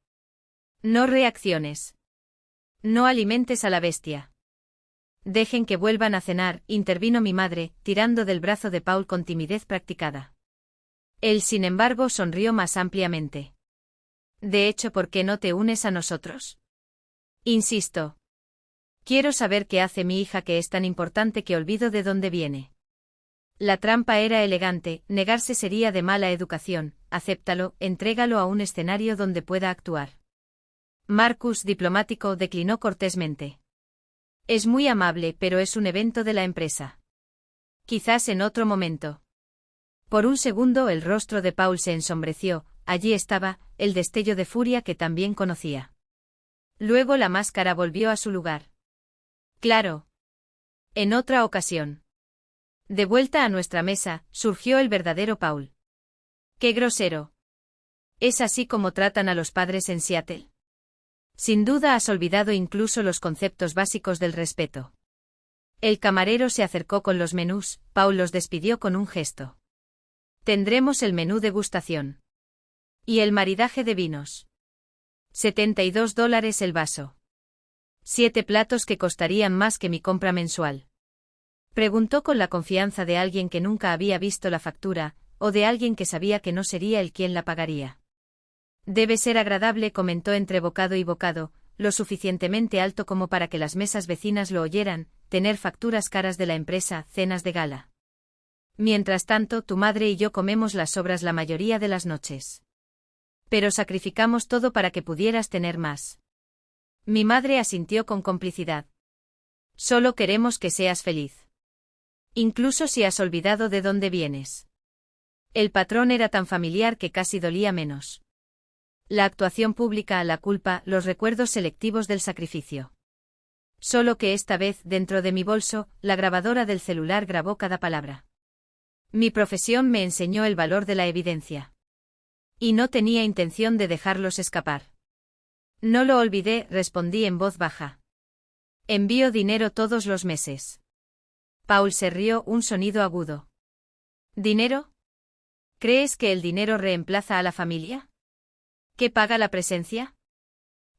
No reacciones. No alimentes a la bestia. Dejen que vuelvan a cenar, intervino mi madre, tirando del brazo de Paul con timidez practicada. Él, sin embargo, sonrió más ampliamente. De hecho, ¿por qué no te unes a nosotros? Insisto. Quiero saber qué hace mi hija que es tan importante que olvido de dónde viene. La trampa era elegante, negarse sería de mala educación, acéptalo, entrégalo a un escenario donde pueda actuar. Marcus, diplomático, declinó cortésmente. Es muy amable, pero es un evento de la empresa. Quizás en otro momento. Por un segundo el rostro de Paul se ensombreció, allí estaba, el destello de furia que también conocía. Luego la máscara volvió a su lugar. Claro. En otra ocasión. De vuelta a nuestra mesa, surgió el verdadero Paul. ¡Qué grosero! ¿Es así como tratan a los padres en Seattle? Sin duda has olvidado incluso los conceptos básicos del respeto. El camarero se acercó con los menús, Paul los despidió con un gesto. Tendremos el menú degustación. Y el maridaje de vinos. $72 el vaso. 7 platos que costarían más que mi compra mensual. Preguntó con la confianza de alguien que nunca había visto la factura, o de alguien que sabía que no sería él quien la pagaría. Debe ser agradable, comentó entre bocado y bocado, lo suficientemente alto como para que las mesas vecinas lo oyeran, tener facturas caras de la empresa, cenas de gala. Mientras tanto, tu madre y yo comemos las sobras la mayoría de las noches. Pero sacrificamos todo para que pudieras tener más. Mi madre asintió con complicidad. Solo queremos que seas feliz. Incluso si has olvidado de dónde vienes. El patrón era tan familiar que casi dolía menos. La actuación pública, la culpa, los recuerdos selectivos del sacrificio. Solo que esta vez, dentro de mi bolso, la grabadora del celular grabó cada palabra. Mi profesión me enseñó el valor de la evidencia. Y no tenía intención de dejarlos escapar. No lo olvidé, respondí en voz baja. Envío dinero todos los meses. Paul se rió, un sonido agudo. ¿Dinero? ¿Crees que el dinero reemplaza a la familia? ¿Qué paga la presencia?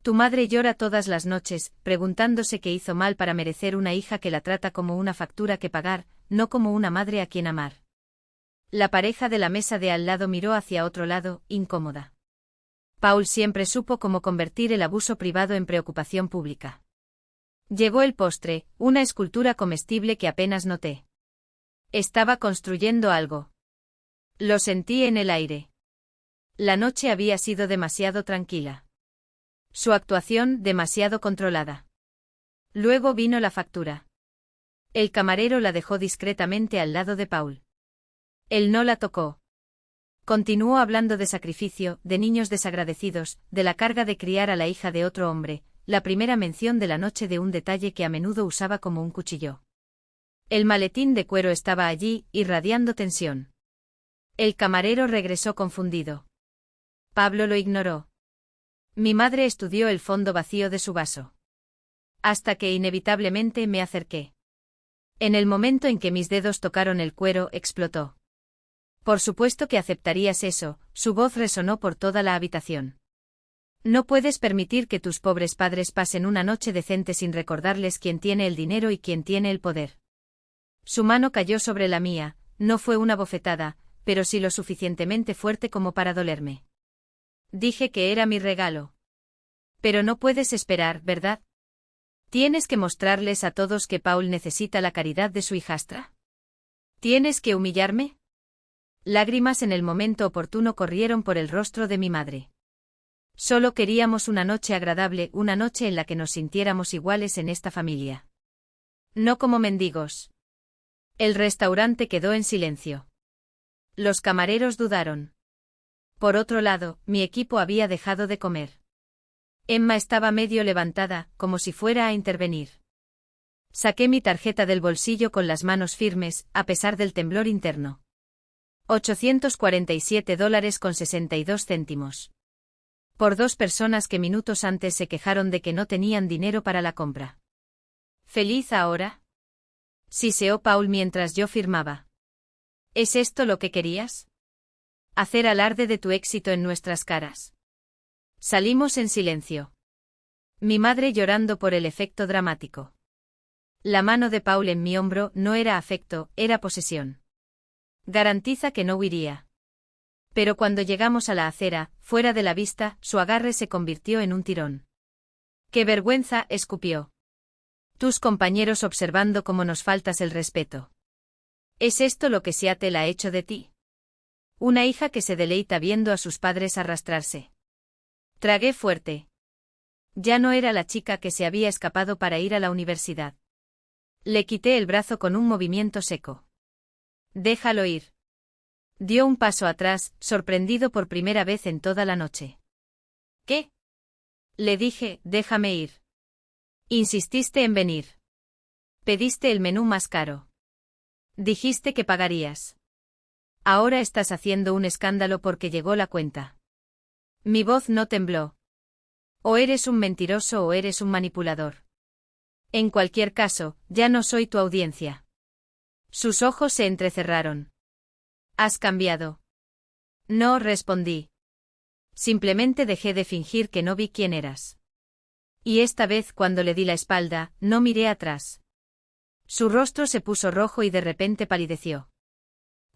Tu madre llora todas las noches, preguntándose qué hizo mal para merecer una hija que la trata como una factura que pagar, no como una madre a quien amar. La pareja de la mesa de al lado miró hacia otro lado, incómoda. Paul siempre supo cómo convertir el abuso privado en preocupación pública. Llegó el postre, una escultura comestible que apenas noté. Estaba construyendo algo. Lo sentí en el aire. La noche había sido demasiado tranquila. Su actuación, demasiado controlada. Luego vino la factura. El camarero la dejó discretamente al lado de Paul. Él no la tocó. Continuó hablando de sacrificio, de niños desagradecidos, de la carga de criar a la hija de otro hombre, la primera mención de la noche de un detalle que a menudo usaba como un cuchillo. El maletín de cuero estaba allí, irradiando tensión. El camarero regresó confundido. Pablo lo ignoró. Mi madre estudió el fondo vacío de su vaso. Hasta que inevitablemente me acerqué. En el momento en que mis dedos tocaron el cuero, explotó. Por supuesto que aceptarías eso, su voz resonó por toda la habitación. No puedes permitir que tus pobres padres pasen una noche decente sin recordarles quién tiene el dinero y quién tiene el poder. Su mano cayó sobre la mía, no fue una bofetada, pero sí lo suficientemente fuerte como para dolerme. Dije que era mi regalo. Pero no puedes esperar, ¿verdad? ¿Tienes que mostrarles a todos que Paul necesita la caridad de su hijastra? ¿Tienes que humillarme? Lágrimas en el momento oportuno corrieron por el rostro de mi madre. Solo queríamos una noche agradable, una noche en la que nos sintiéramos iguales en esta familia. No como mendigos. El restaurante quedó en silencio. Los camareros dudaron. Por otro lado, mi equipo había dejado de comer. Emma estaba medio levantada, como si fuera a intervenir. Saqué mi tarjeta del bolsillo con las manos firmes, a pesar del temblor interno. $847,62. Por 2 personas que minutos antes se quejaron de que no tenían dinero para la compra. ¿Feliz ahora? Siseó Paul mientras yo firmaba. ¿Es esto lo que querías? Hacer alarde de tu éxito en nuestras caras. Salimos en silencio. Mi madre llorando por el efecto dramático. La mano de Paul en mi hombro no era afecto, era posesión. Garantiza que no huiría. Pero cuando llegamos a la acera, fuera de la vista, su agarre se convirtió en un tirón. ¡Qué vergüenza!, escupió. Tus compañeros observando cómo nos faltas el respeto. ¿Es esto lo que Seattle ha hecho de ti? Una hija que se deleita viendo a sus padres arrastrarse. Tragué fuerte. Ya no era la chica que se había escapado para ir a la universidad. Le quité el brazo con un movimiento seco. Déjalo ir. Dio un paso atrás, sorprendido por primera vez en toda la noche. ¿Qué? Le dije, déjame ir. Insististe en venir. Pediste el menú más caro. Dijiste que pagarías. Ahora estás haciendo un escándalo porque llegó la cuenta. Mi voz no tembló. O eres un mentiroso o eres un manipulador. En cualquier caso, ya no soy tu audiencia. Sus ojos se entrecerraron. ¿Has cambiado? No, respondí. Simplemente dejé de fingir que no vi quién eras. Y esta vez cuando le di la espalda, no miré atrás. Su rostro se puso rojo y de repente palideció.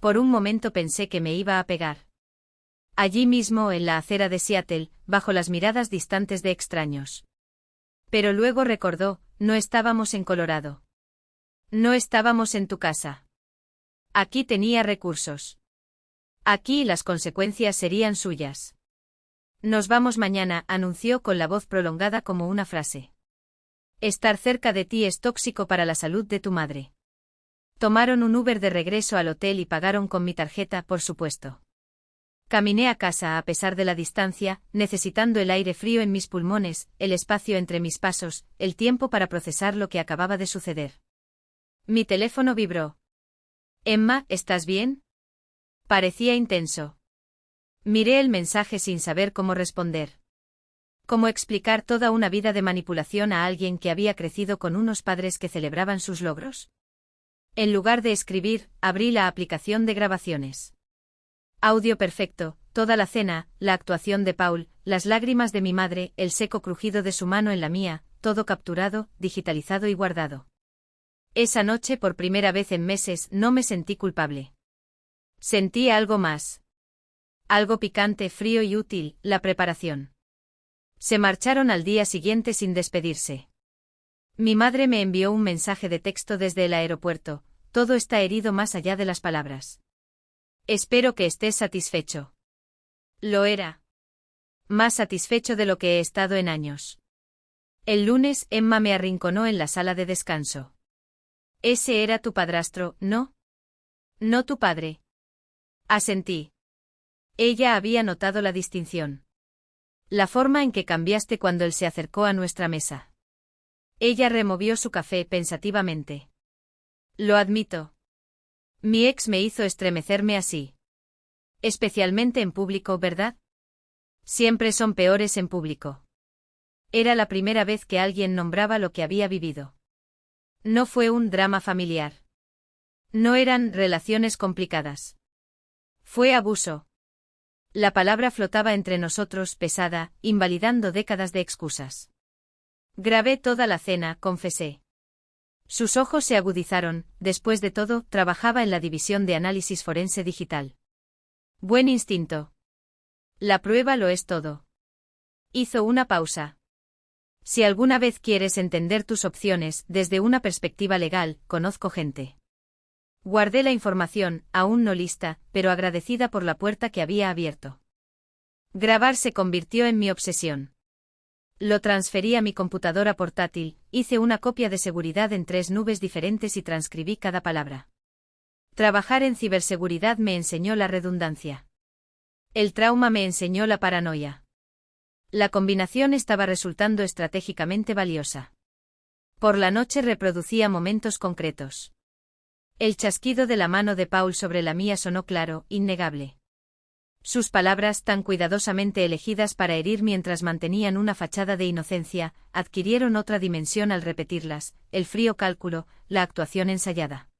Por un momento pensé que me iba a pegar. Allí mismo, en la acera de Seattle, bajo las miradas distantes de extraños. Pero luego recordó, no estábamos en Colorado. No estábamos en tu casa. Aquí tenía recursos. Aquí las consecuencias serían suyas. Nos vamos mañana, anunció con la voz prolongada como una frase. Estar cerca de ti es tóxico para la salud de tu madre. Tomaron un Uber de regreso al hotel y pagaron con mi tarjeta, por supuesto. Caminé a casa a pesar de la distancia, necesitando el aire frío en mis pulmones, el espacio entre mis pasos, el tiempo para procesar lo que acababa de suceder. Mi teléfono vibró. Emma, ¿estás bien? Parecía intenso. Miré el mensaje sin saber cómo responder. ¿Cómo explicar toda una vida de manipulación a alguien que había crecido con unos padres que celebraban sus logros? En lugar de escribir, abrí la aplicación de grabaciones. Audio perfecto, toda la cena, la actuación de Paul, las lágrimas de mi madre, el seco crujido de su mano en la mía, todo capturado, digitalizado y guardado. Esa noche, por primera vez en meses, no me sentí culpable. Sentí algo más. Algo picante, frío y útil, la preparación. Se marcharon al día siguiente sin despedirse. Mi madre me envió un mensaje de texto desde el aeropuerto: todo está herido más allá de las palabras. Espero que estés satisfecho. Lo era. Más satisfecho de lo que he estado en años. El lunes, Emma me arrinconó en la sala de descanso. Ese era tu padrastro, ¿no? No tu padre. Asentí. Ella había notado la distinción. La forma en que cambiaste cuando él se acercó a nuestra mesa. Ella removió su café pensativamente. Lo admito. Mi ex me hizo estremecerme así. Especialmente en público, ¿verdad? Siempre son peores en público. Era la primera vez que alguien nombraba lo que había vivido. No fue un drama familiar. No eran relaciones complicadas. Fue abuso. La palabra flotaba entre nosotros pesada, invalidando décadas de excusas. Grabé toda la cena, confesé. Sus ojos se agudizaron. Después de todo, trabajaba en la división de análisis forense digital. Buen instinto. La prueba lo es todo. Hizo una pausa. Si alguna vez quieres entender tus opciones desde una perspectiva legal, conozco gente. Guardé la información, aún no lista, pero agradecida por la puerta que había abierto. Grabar se convirtió en mi obsesión. Lo transferí a mi computadora portátil, hice una copia de seguridad en 3 nubes diferentes y transcribí cada palabra. Trabajar en ciberseguridad me enseñó la redundancia. El trauma me enseñó la paranoia. La combinación estaba resultando estratégicamente valiosa. Por la noche reproducía momentos concretos. El chasquido de la mano de Paul sobre la mía sonó claro, innegable. Sus palabras, tan cuidadosamente elegidas para herir mientras mantenían una fachada de inocencia, adquirieron otra dimensión al repetirlas: el frío cálculo, la actuación ensayada.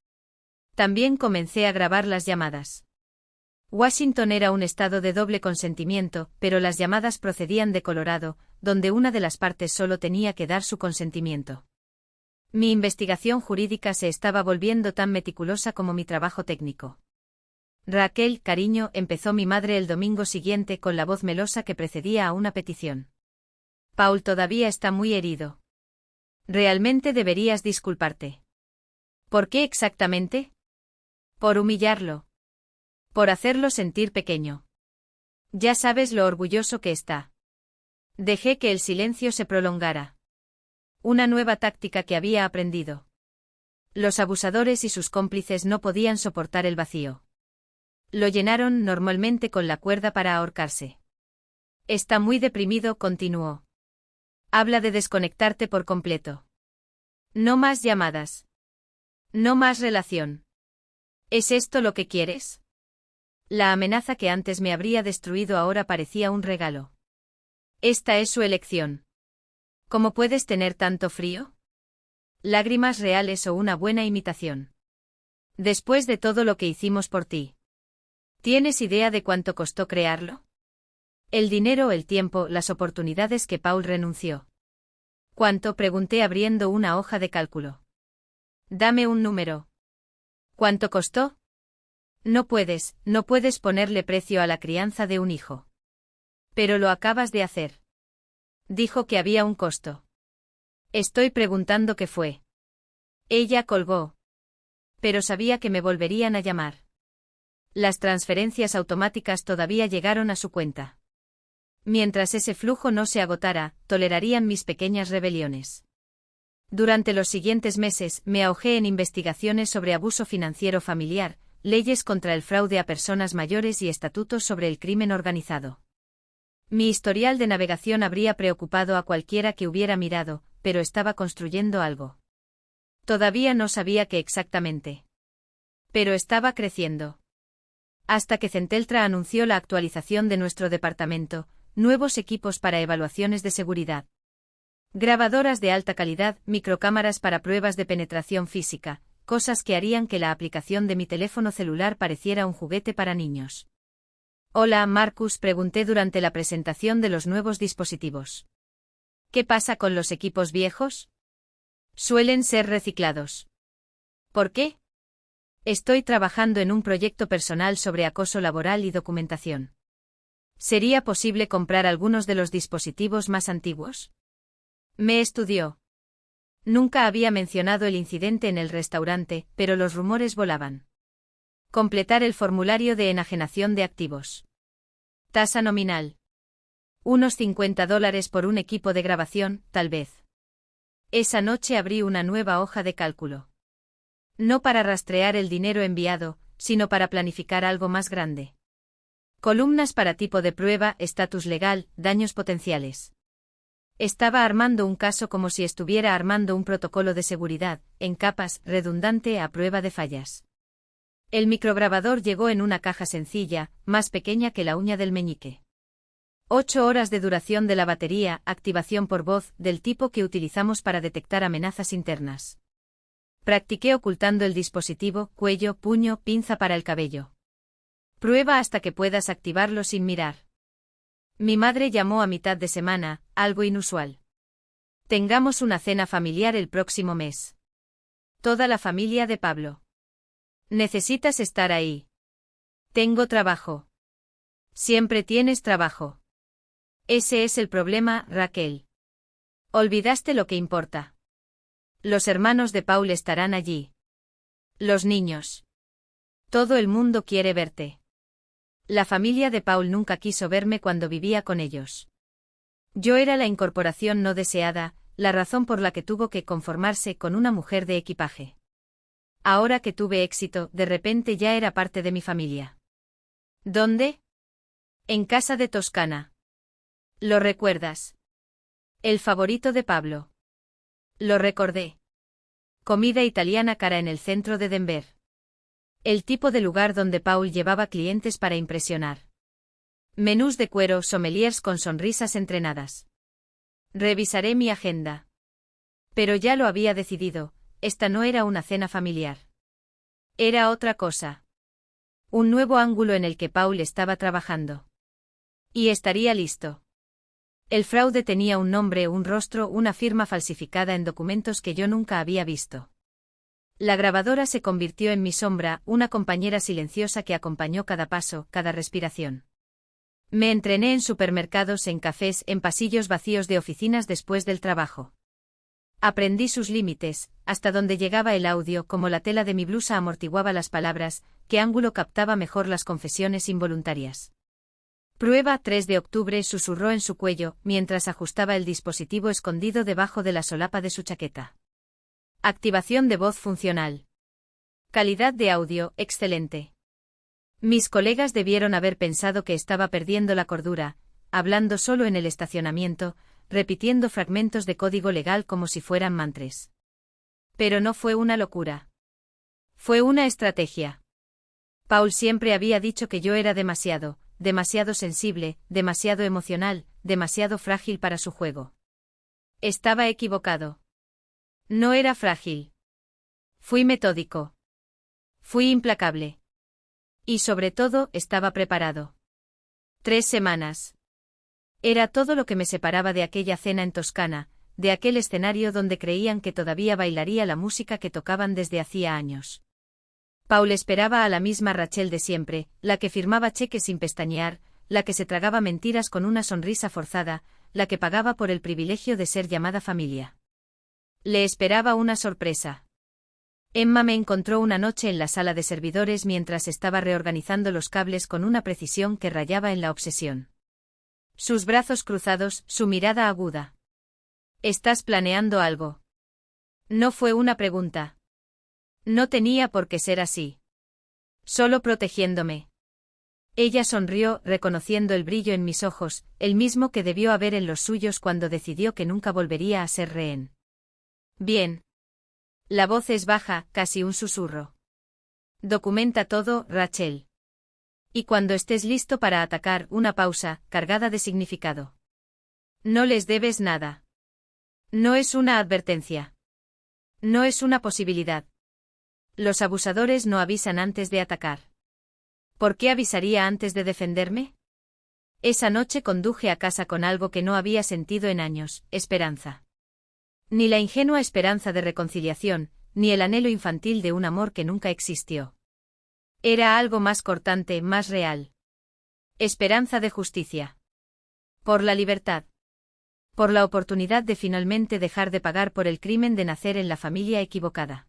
También comencé a grabar las llamadas. Washington era un estado de doble consentimiento, pero las llamadas procedían de Colorado, donde una de las partes solo tenía que dar su consentimiento. Mi investigación jurídica se estaba volviendo tan meticulosa como mi trabajo técnico. Raquel, cariño, empezó mi madre el domingo siguiente con la voz melosa que precedía a una petición. Paul todavía está muy herido. Realmente deberías disculparte. ¿Por qué exactamente? Por humillarlo. Por hacerlo sentir pequeño. Ya sabes lo orgulloso que está. Dejé que el silencio se prolongara. Una nueva táctica que había aprendido. Los abusadores y sus cómplices no podían soportar el vacío. Lo llenaron normalmente con la cuerda para ahorcarse. Está muy deprimido, continuó. Habla de desconectarte por completo. No más llamadas. No más relación. ¿Es esto lo que quieres? La amenaza que antes me habría destruido ahora parecía un regalo. Esta es su elección. ¿Cómo puedes tener tanto frío? ¿Lágrimas reales o una buena imitación? Después de todo lo que hicimos por ti. ¿Tienes idea de cuánto costó crearlo? El dinero, el tiempo, las oportunidades que Paul renunció. ¿Cuánto? Pregunté abriendo una hoja de cálculo. Dame un número. ¿Cuánto costó? No puedes ponerle precio a la crianza de un hijo. Pero lo acabas de hacer. Dijo que había un costo. Estoy preguntando qué fue. Ella colgó. Pero sabía que me volverían a llamar. Las transferencias automáticas todavía llegaron a su cuenta. Mientras ese flujo no se agotara, tolerarían mis pequeñas rebeliones. Durante los siguientes meses, me ahogé en investigaciones sobre abuso financiero familiar, leyes contra el fraude a personas mayores y estatutos sobre el crimen organizado. Mi historial de navegación habría preocupado a cualquiera que hubiera mirado, pero estaba construyendo algo. Todavía no sabía qué exactamente. Pero estaba creciendo. Hasta que Centeltra anunció la actualización de nuestro departamento, nuevos equipos para evaluaciones de seguridad. Grabadoras de alta calidad, microcámaras para pruebas de penetración física, cosas que harían que la aplicación de mi teléfono celular pareciera un juguete para niños. Hola, Marcus, pregunté durante la presentación de los nuevos dispositivos. ¿Qué pasa con los equipos viejos? Suelen ser reciclados. ¿Por qué? Estoy trabajando en un proyecto personal sobre acoso laboral y documentación. ¿Sería posible comprar algunos de los dispositivos más antiguos? Me estudió. Nunca había mencionado el incidente en el restaurante, pero los rumores volaban. Completar el formulario de enajenación de activos. Tasa nominal. Unos $50 por un equipo de grabación, tal vez. Esa noche abrí una nueva hoja de cálculo. No para rastrear el dinero enviado, sino para planificar algo más grande. Columnas para tipo de prueba, estatus legal, daños potenciales. Estaba armando un caso como si estuviera armando un protocolo de seguridad, en capas, redundante a prueba de fallas. El micrograbador llegó en una caja sencilla, más pequeña que la uña del meñique. 8 horas de duración de la batería, activación por voz, del tipo que utilizamos para detectar amenazas internas. Practiqué ocultando el dispositivo, cuello, puño, pinza para el cabello. Prueba hasta que puedas activarlo sin mirar. Mi madre llamó a mitad de semana, algo inusual. Tengamos una cena familiar el próximo mes. Toda la familia de Pablo. Necesitas estar ahí. Tengo trabajo. Siempre tienes trabajo. Ese es el problema, Raquel. Olvidaste lo que importa. Los hermanos de Paul estarán allí. Los niños. Todo el mundo quiere verte. La familia de Paul nunca quiso verme cuando vivía con ellos. Yo era la incorporación no deseada, la razón por la que tuvo que conformarse con una mujer de equipaje. Ahora que tuve éxito, de repente ya era parte de mi familia. ¿Dónde? En casa de Toscana. ¿Lo recuerdas? El favorito de Pablo. Lo recordé. Comida italiana cara en el centro de Denver. El tipo de lugar donde Paul llevaba clientes para impresionar. Menús de cuero, sommeliers con sonrisas entrenadas. Revisaré mi agenda. Pero ya lo había decidido, esta no era una cena familiar. Era otra cosa. Un nuevo ángulo en el que Paul estaba trabajando. Y estaría listo. El fraude tenía un nombre, un rostro, una firma falsificada en documentos que yo nunca había visto. La grabadora se convirtió en mi sombra, una compañera silenciosa que acompañó cada paso, cada respiración. Me entrené en supermercados, en cafés, en pasillos vacíos de oficinas después del trabajo. Aprendí sus límites, hasta donde llegaba el audio, como la tela de mi blusa amortiguaba las palabras, qué ángulo captaba mejor las confesiones involuntarias. Prueba 3 de octubre, susurró en su cuello, mientras ajustaba el dispositivo escondido debajo de la solapa de su chaqueta. Activación de voz funcional. Calidad de audio, excelente. Mis colegas debieron haber pensado que estaba perdiendo la cordura, hablando solo en el estacionamiento, repitiendo fragmentos de código legal como si fueran mantras. Pero no fue una locura. Fue una estrategia. Paul siempre había dicho que yo era demasiado sensible, demasiado emocional, demasiado frágil para su juego. Estaba equivocado. No era frágil. Fui metódico. Fui implacable. Y sobre todo, estaba preparado. 3 semanas. Era todo lo que me separaba de aquella cena en Toscana, de aquel escenario donde creían que todavía bailaría la música que tocaban desde hacía años. Paul esperaba a la misma Rachel de siempre, la que firmaba cheques sin pestañear, la que se tragaba mentiras con una sonrisa forzada, la que pagaba por el privilegio de ser llamada familia. Le esperaba una sorpresa. Emma me encontró una noche en la sala de servidores mientras estaba reorganizando los cables con una precisión que rayaba en la obsesión. Sus brazos cruzados, su mirada aguda. ¿Estás planeando algo? No fue una pregunta. No tenía por qué ser así. Solo protegiéndome. Ella sonrió, reconociendo el brillo en mis ojos, el mismo que debió haber en los suyos cuando decidió que nunca volvería a ser rehén. Bien. La voz es baja, casi un susurro. Documenta todo, Rachel. Y cuando estés listo para atacar, una pausa, cargada de significado. No les debes nada. No es una advertencia. No es una posibilidad. Los abusadores no avisan antes de atacar. ¿Por qué avisaría antes de defenderme? Esa noche conduje a casa con algo que no había sentido en años, esperanza. Ni la ingenua esperanza de reconciliación, ni el anhelo infantil de un amor que nunca existió. Era algo más cortante, más real. Esperanza de justicia. Por la libertad. Por la oportunidad de finalmente dejar de pagar por el crimen de nacer en la familia equivocada.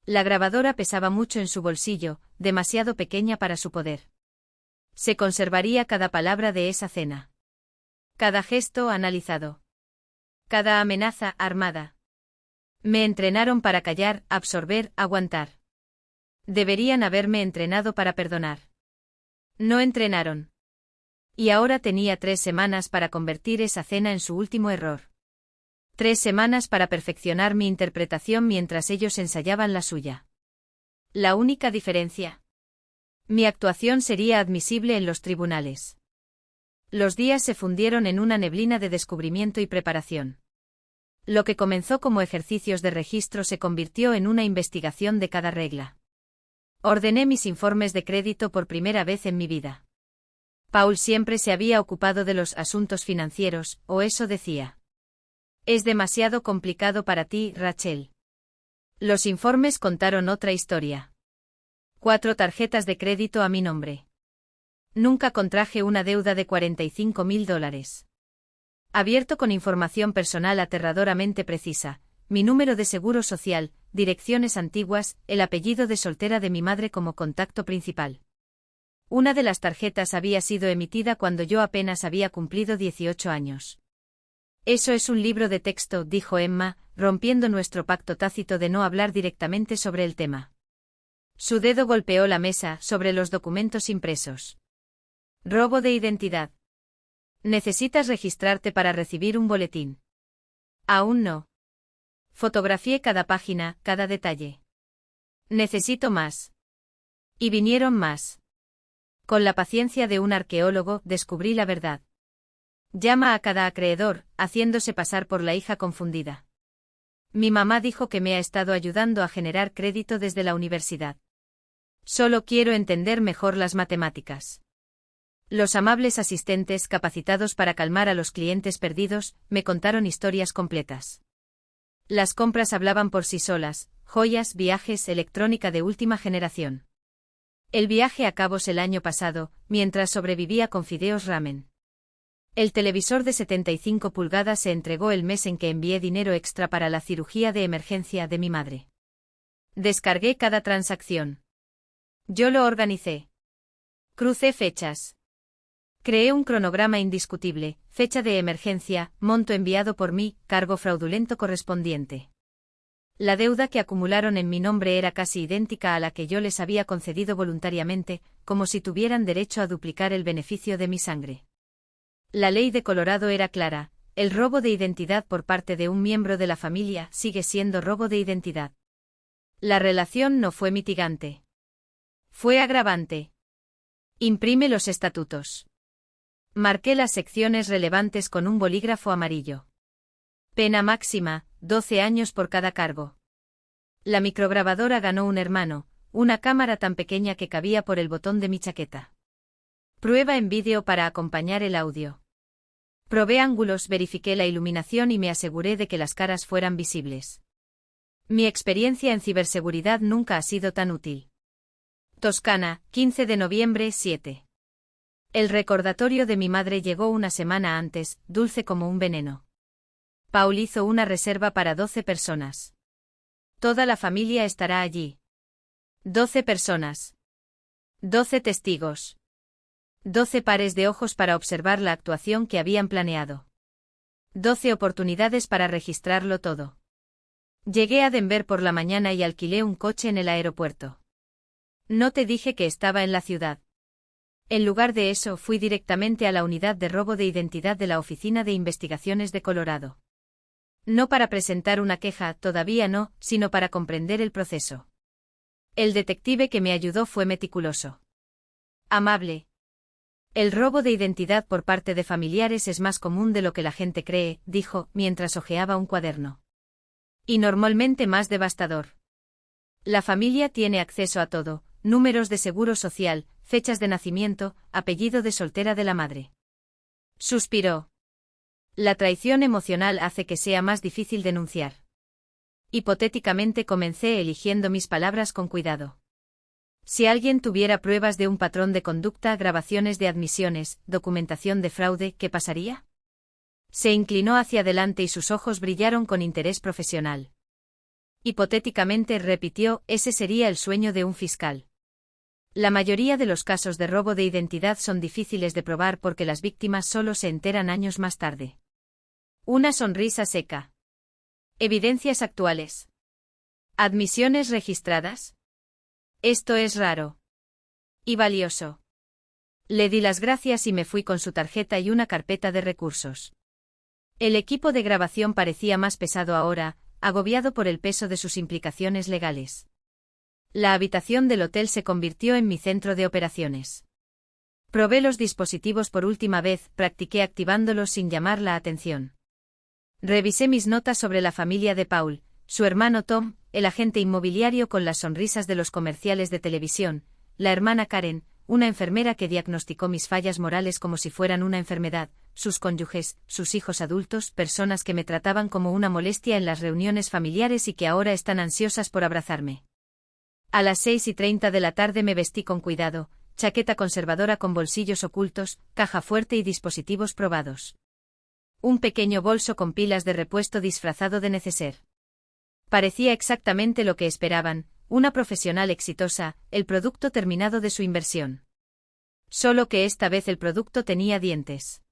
La grabadora pesaba mucho en su bolsillo, demasiado pequeña para su poder. Se conservaría cada palabra de esa cena. Cada gesto analizado. Cada amenaza armada. Me entrenaron para callar, absorber, aguantar. Deberían haberme entrenado para perdonar. No entrenaron. Y ahora tenía 3 semanas para convertir esa cena en su último error. 3 semanas para perfeccionar mi interpretación mientras ellos ensayaban la suya. La única diferencia. Mi actuación sería admisible en los tribunales. Los días se fundieron en una neblina de descubrimiento y preparación. Lo que comenzó como ejercicios de registro se convirtió en una investigación de cada regla. Ordené mis informes de crédito por primera vez en mi vida. Paul siempre se había ocupado de los asuntos financieros, o eso decía. Es demasiado complicado para ti, Rachel. Los informes contaron otra historia. 4 tarjetas de crédito a mi nombre. Nunca contraje una deuda de $45.000. Abierto con información personal aterradoramente precisa, mi número de seguro social, direcciones antiguas, el apellido de soltera de mi madre como contacto principal. Una de las tarjetas había sido emitida cuando yo apenas había cumplido 18 años. Eso es un libro de texto, dijo Emma, rompiendo nuestro pacto tácito de no hablar directamente sobre el tema. Su dedo golpeó la mesa sobre los documentos impresos. Robo de identidad. Necesitas registrarte para recibir un boletín. Aún no. Fotografié cada página, cada detalle. Necesito más. Y vinieron más. Con la paciencia de un arqueólogo, descubrí la verdad. Llama a cada acreedor, haciéndose pasar por la hija confundida. Mi mamá dijo que me ha estado ayudando a generar crédito desde la universidad. Solo quiero entender mejor las matemáticas. Los amables asistentes capacitados para calmar a los clientes perdidos, me contaron historias completas. Las compras hablaban por sí solas, joyas, viajes, electrónica de última generación. El viaje a Cabos el año pasado, mientras sobrevivía con fideos ramen. El televisor de 75 pulgadas se entregó el mes en que envié dinero extra para la cirugía de emergencia de mi madre. Descargué cada transacción. Yo lo organicé. Crucé fechas. Creé un cronograma indiscutible, fecha de emergencia, monto enviado por mí, cargo fraudulento correspondiente. La deuda que acumularon en mi nombre era casi idéntica a la que yo les había concedido voluntariamente, como si tuvieran derecho a duplicar el beneficio de mi sangre. La ley de Colorado era clara, el robo de identidad por parte de un miembro de la familia sigue siendo robo de identidad. La relación no fue mitigante. Fue agravante. Imprime los estatutos. Marqué las secciones relevantes con un bolígrafo amarillo. Pena máxima, 12 años por cada cargo. La micrograbadora ganó un hermano, una cámara tan pequeña que cabía por el botón de mi chaqueta. Prueba en vídeo para acompañar el audio. Probé ángulos, verifiqué la iluminación y me aseguré de que las caras fueran visibles. Mi experiencia en ciberseguridad nunca ha sido tan útil. Toscana, 15 de noviembre, 7. El recordatorio de mi madre llegó una semana antes, dulce como un veneno. Paul hizo una reserva para 12 personas. Toda la familia estará allí. 12 personas. 12 testigos. 12 pares de ojos para observar la actuación que habían planeado. 12 oportunidades para registrarlo todo. Llegué a Denver por la mañana y alquilé un coche en el aeropuerto. No te dije que estaba en la ciudad. En lugar de eso, fui directamente a la unidad de robo de identidad de la Oficina de Investigaciones de Colorado. No para presentar una queja, todavía no, sino para comprender el proceso. El detective que me ayudó fue meticuloso. Amable. El robo de identidad por parte de familiares es más común de lo que la gente cree, dijo, mientras hojeaba un cuaderno. Y normalmente más devastador. La familia tiene acceso a todo: números de seguro social, fechas de nacimiento, apellido de soltera de la madre. Suspiró. La traición emocional hace que sea más difícil denunciar. Hipotéticamente comencé eligiendo mis palabras con cuidado. Si alguien tuviera pruebas de un patrón de conducta, grabaciones de admisiones, documentación de fraude, ¿qué pasaría? Se inclinó hacia adelante y sus ojos brillaron con interés profesional. Hipotéticamente, repitió, ese sería el sueño de un fiscal. La mayoría de los casos de robo de identidad son difíciles de probar porque las víctimas solo se enteran años más tarde. Una sonrisa seca. Evidencias actuales. ¿Admisiones registradas? Esto es raro. Y valioso. Le di las gracias y me fui con su tarjeta y una carpeta de recursos. El equipo de grabación parecía más pesado ahora, agobiado por el peso de sus implicaciones legales. La habitación del hotel se convirtió en mi centro de operaciones. Probé los dispositivos por última vez, practiqué activándolos sin llamar la atención. Revisé mis notas sobre la familia de Paul, su hermano Tom, el agente inmobiliario con las sonrisas de los comerciales de televisión, la hermana Karen, una enfermera que diagnosticó mis fallas morales como si fueran una enfermedad, sus cónyuges, sus hijos adultos, personas que me trataban como una molestia en las reuniones familiares y que ahora están ansiosas por abrazarme. A las 6:30 de la tarde me vestí con cuidado, chaqueta conservadora con bolsillos ocultos, caja fuerte y dispositivos probados. Un pequeño bolso con pilas de repuesto disfrazado de neceser. Parecía exactamente lo que esperaban, una profesional exitosa, el producto terminado de su inversión. Solo que esta vez el producto tenía dientes.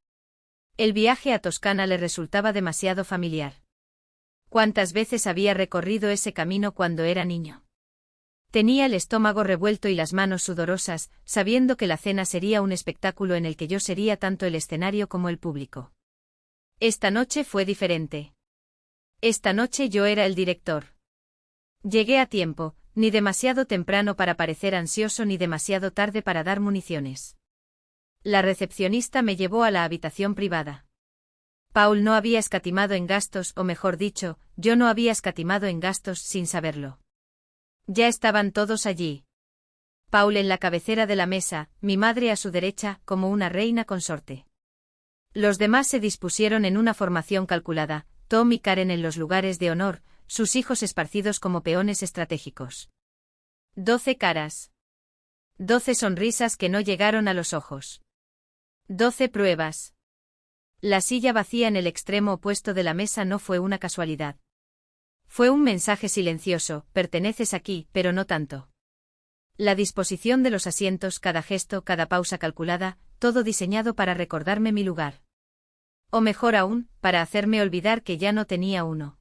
El viaje a Toscana le resultaba demasiado familiar. ¿Cuántas veces había recorrido ese camino cuando era niño? Tenía el estómago revuelto y las manos sudorosas, sabiendo que la cena sería un espectáculo en el que yo sería tanto el escenario como el público. Esta noche fue diferente. Esta noche yo era el director. Llegué a tiempo, ni demasiado temprano para parecer ansioso ni demasiado tarde para dar municiones. La recepcionista me llevó a la habitación privada. Paul no había escatimado en gastos, o mejor dicho, yo no había escatimado en gastos sin saberlo. Ya estaban todos allí. Paul en la cabecera de la mesa, mi madre a su derecha, como una reina consorte. Los demás se dispusieron en una formación calculada, Tom y Karen en los lugares de honor, sus hijos esparcidos como peones estratégicos. 12 caras. 12 sonrisas que no llegaron a los ojos. 12 pruebas. La silla vacía en el extremo opuesto de la mesa no fue una casualidad. Fue un mensaje silencioso, perteneces aquí, pero no tanto. La disposición de los asientos, cada gesto, cada pausa calculada, todo diseñado para recordarme mi lugar. O mejor aún, para hacerme olvidar que ya no tenía uno.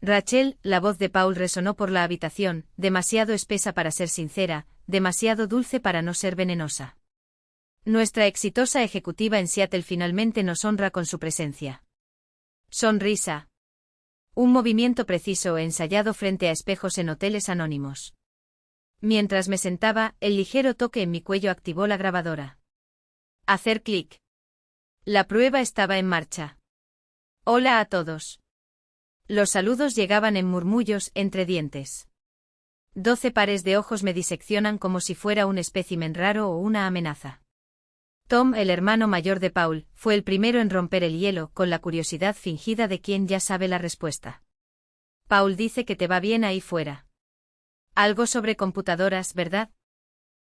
Rachel, la voz de Paul resonó por la habitación, demasiado espesa para ser sincera, demasiado dulce para no ser venenosa. Nuestra exitosa ejecutiva en Seattle finalmente nos honra con su presencia. Sonrisa. Un movimiento preciso ensayado frente a espejos en hoteles anónimos. Mientras me sentaba, el ligero toque en mi cuello activó la grabadora. Hacer clic. La prueba estaba en marcha. Hola a todos. Los saludos llegaban en murmullos, entre dientes. 12 pares de ojos me diseccionan como si fuera un espécimen raro o una amenaza. Tom, el hermano mayor de Paul, fue el primero en romper el hielo, con la curiosidad fingida de quien ya sabe la respuesta. Paul dice que te va bien ahí fuera. Algo sobre computadoras, ¿verdad?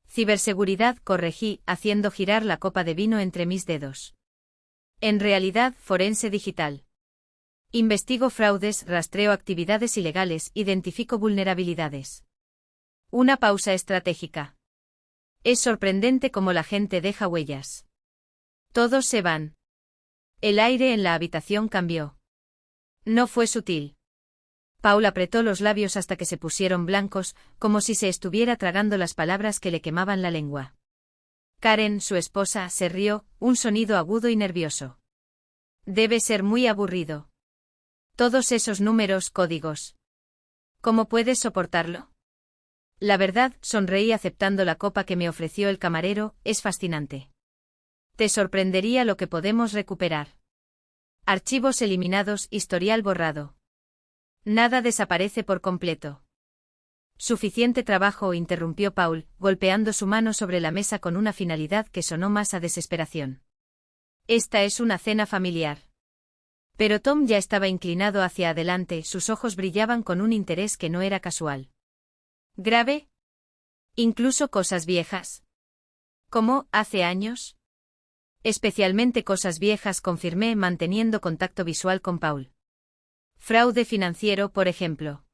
Ciberseguridad, corregí, haciendo girar la copa de vino entre mis dedos. En realidad, forense digital. Investigo fraudes, rastreo actividades ilegales, identifico vulnerabilidades. Una pausa estratégica. Es sorprendente cómo la gente deja huellas. Todos se van. El aire en la habitación cambió. No fue sutil. Paul apretó los labios hasta que se pusieron blancos, como si se estuviera tragando las palabras que le quemaban la lengua. Karen, su esposa, se rió, un sonido agudo y nervioso. Debe ser muy aburrido. Todos esos números, códigos. ¿Cómo puedes soportarlo? La verdad, sonreí aceptando la copa que me ofreció el camarero, es fascinante. Te sorprendería lo que podemos recuperar. Archivos eliminados, historial borrado. Nada desaparece por completo. Suficiente trabajo, interrumpió Paul, golpeando su mano sobre la mesa con una finalidad que sonó más a desesperación. Esta es una cena familiar. Pero Tom ya estaba inclinado hacia adelante, sus ojos brillaban con un interés que no era casual. ¿Grave? ¿Incluso cosas viejas? ¿Cómo, hace años? Especialmente cosas viejas, confirmé, manteniendo contacto visual con Paul. Fraude financiero, por ejemplo.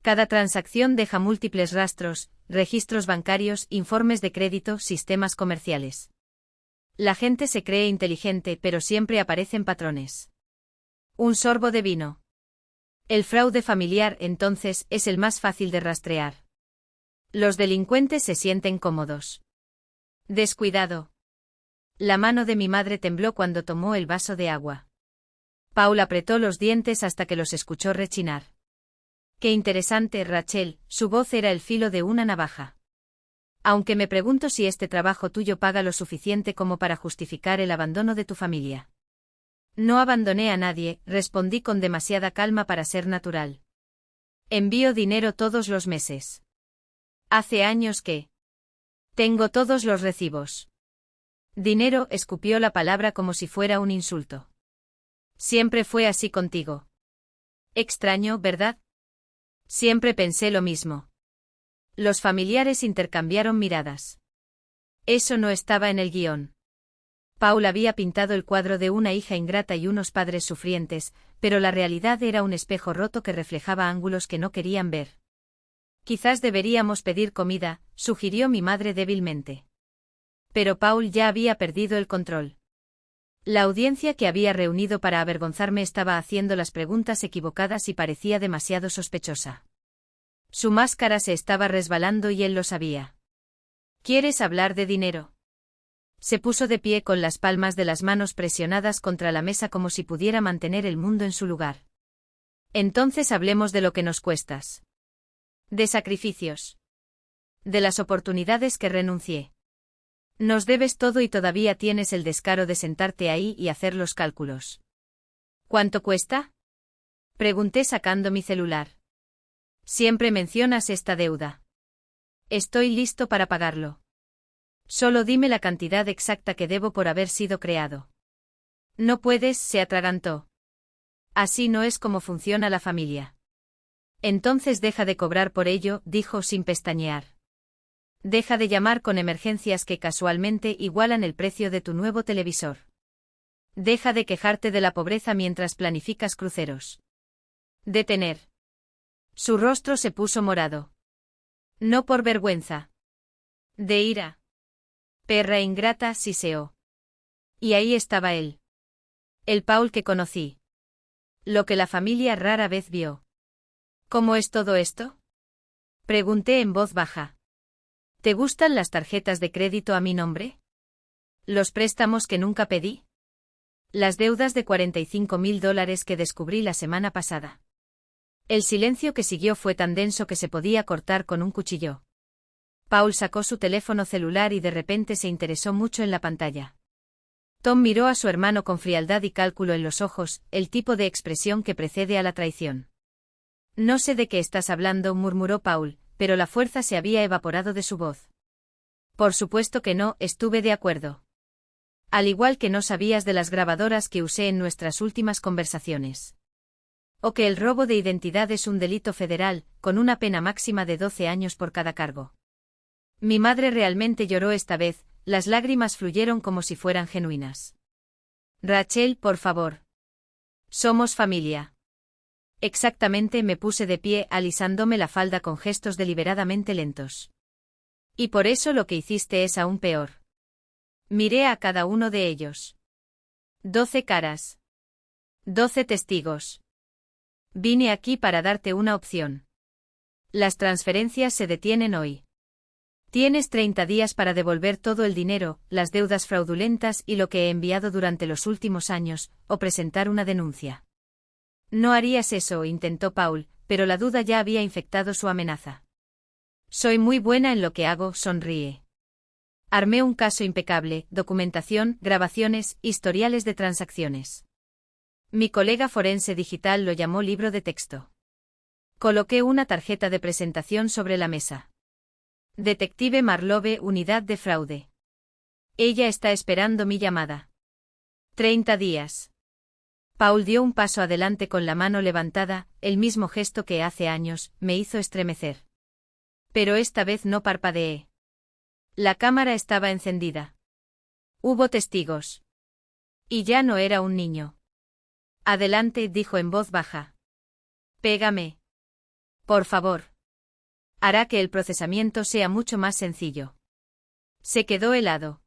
Cada transacción deja múltiples rastros, registros bancarios, informes de crédito, sistemas comerciales. La gente se cree inteligente, pero siempre aparecen patrones. Un sorbo de vino. El fraude familiar, entonces, es el más fácil de rastrear. Los delincuentes se sienten cómodos. Descuidado. La mano de mi madre tembló cuando tomó el vaso de agua. Paul apretó los dientes hasta que los escuchó rechinar. Qué interesante, Rachel, su voz era el filo de una navaja. Aunque me pregunto si este trabajo tuyo paga lo suficiente como para justificar el abandono de tu familia. No abandoné a nadie, respondí con demasiada calma para ser natural. Envío dinero todos los meses. Hace años que... Tengo todos los recibos. Dinero, escupió la palabra como si fuera un insulto. Siempre fue así contigo. Extraño, ¿verdad? Siempre pensé lo mismo. Los familiares intercambiaron miradas. Eso no estaba en el guión. Paul había pintado el cuadro de una hija ingrata y unos padres sufrientes, pero la realidad era un espejo roto que reflejaba ángulos que no querían ver. Quizás deberíamos pedir comida, sugirió mi madre débilmente. Pero Paul ya había perdido el control. La audiencia que había reunido para avergonzarme estaba haciendo las preguntas equivocadas y parecía demasiado sospechosa. Su máscara se estaba resbalando y él lo sabía. ¿Quieres hablar de dinero? Se puso de pie con las palmas de las manos presionadas contra la mesa como si pudiera mantener el mundo en su lugar. Entonces hablemos de lo que nos cuestas. De sacrificios. De las oportunidades que renuncié. Nos debes todo y todavía tienes el descaro de sentarte ahí y hacer los cálculos. ¿Cuánto cuesta? Pregunté sacando mi celular. Siempre mencionas esta deuda. Estoy listo para pagarlo. Solo dime la cantidad exacta que debo por haber sido creado. No puedes, se atragantó. Así no es como funciona la familia. Entonces deja de cobrar por ello, dijo sin pestañear. Deja de llamar con emergencias que casualmente igualan el precio de tu nuevo televisor. Deja de quejarte de la pobreza mientras planificas cruceros. Detener. Su rostro se puso morado. No por vergüenza. De ira. Perra ingrata, siseó. Y ahí estaba él. El Paul que conocí. Lo que la familia rara vez vio. ¿Cómo es todo esto? Pregunté en voz baja. ¿Te gustan las tarjetas de crédito a mi nombre? ¿Los préstamos que nunca pedí? Las deudas de $45.000 que descubrí la semana pasada. El silencio que siguió fue tan denso que se podía cortar con un cuchillo. Paul sacó su teléfono celular y de repente se interesó mucho en la pantalla. Tom miró a su hermano con frialdad y cálculo en los ojos, el tipo de expresión que precede a la traición. No sé de qué estás hablando, murmuró Paul, pero la fuerza se había evaporado de su voz. Por supuesto que no, estuve de acuerdo. Al igual que no sabías de las grabadoras que usé en nuestras últimas conversaciones. O que el robo de identidad es un delito federal, con una pena máxima de 12 años por cada cargo. Mi madre realmente lloró esta vez, las lágrimas fluyeron como si fueran genuinas. Rachel, por favor. Somos familia. Exactamente, me puse de pie, alisándome la falda con gestos deliberadamente lentos. Y por eso lo que hiciste es aún peor. Miré a cada uno de ellos. 12 caras. 12 testigos. Vine aquí para darte una opción. Las transferencias se detienen hoy. Tienes 30 días para devolver todo el dinero, las deudas fraudulentas y lo que he enviado durante los últimos años, o presentar una denuncia. No harías eso, intentó Paul, pero la duda ya había infectado su amenaza. Soy muy buena en lo que hago, sonríe. Armé un caso impecable, documentación, grabaciones, historiales de transacciones. Mi colega forense digital lo llamó libro de texto. Coloqué una tarjeta de presentación sobre la mesa. Detective Marlowe, unidad de fraude. Ella está esperando mi llamada. 30 días. Paul dio un paso adelante con la mano levantada, el mismo gesto que hace años, me hizo estremecer. Pero esta vez no parpadeé. La cámara estaba encendida. Hubo testigos. Y ya no era un niño. Adelante, dijo en voz baja. Pégame. Por favor. Hará que el procesamiento sea mucho más sencillo. Se quedó helado.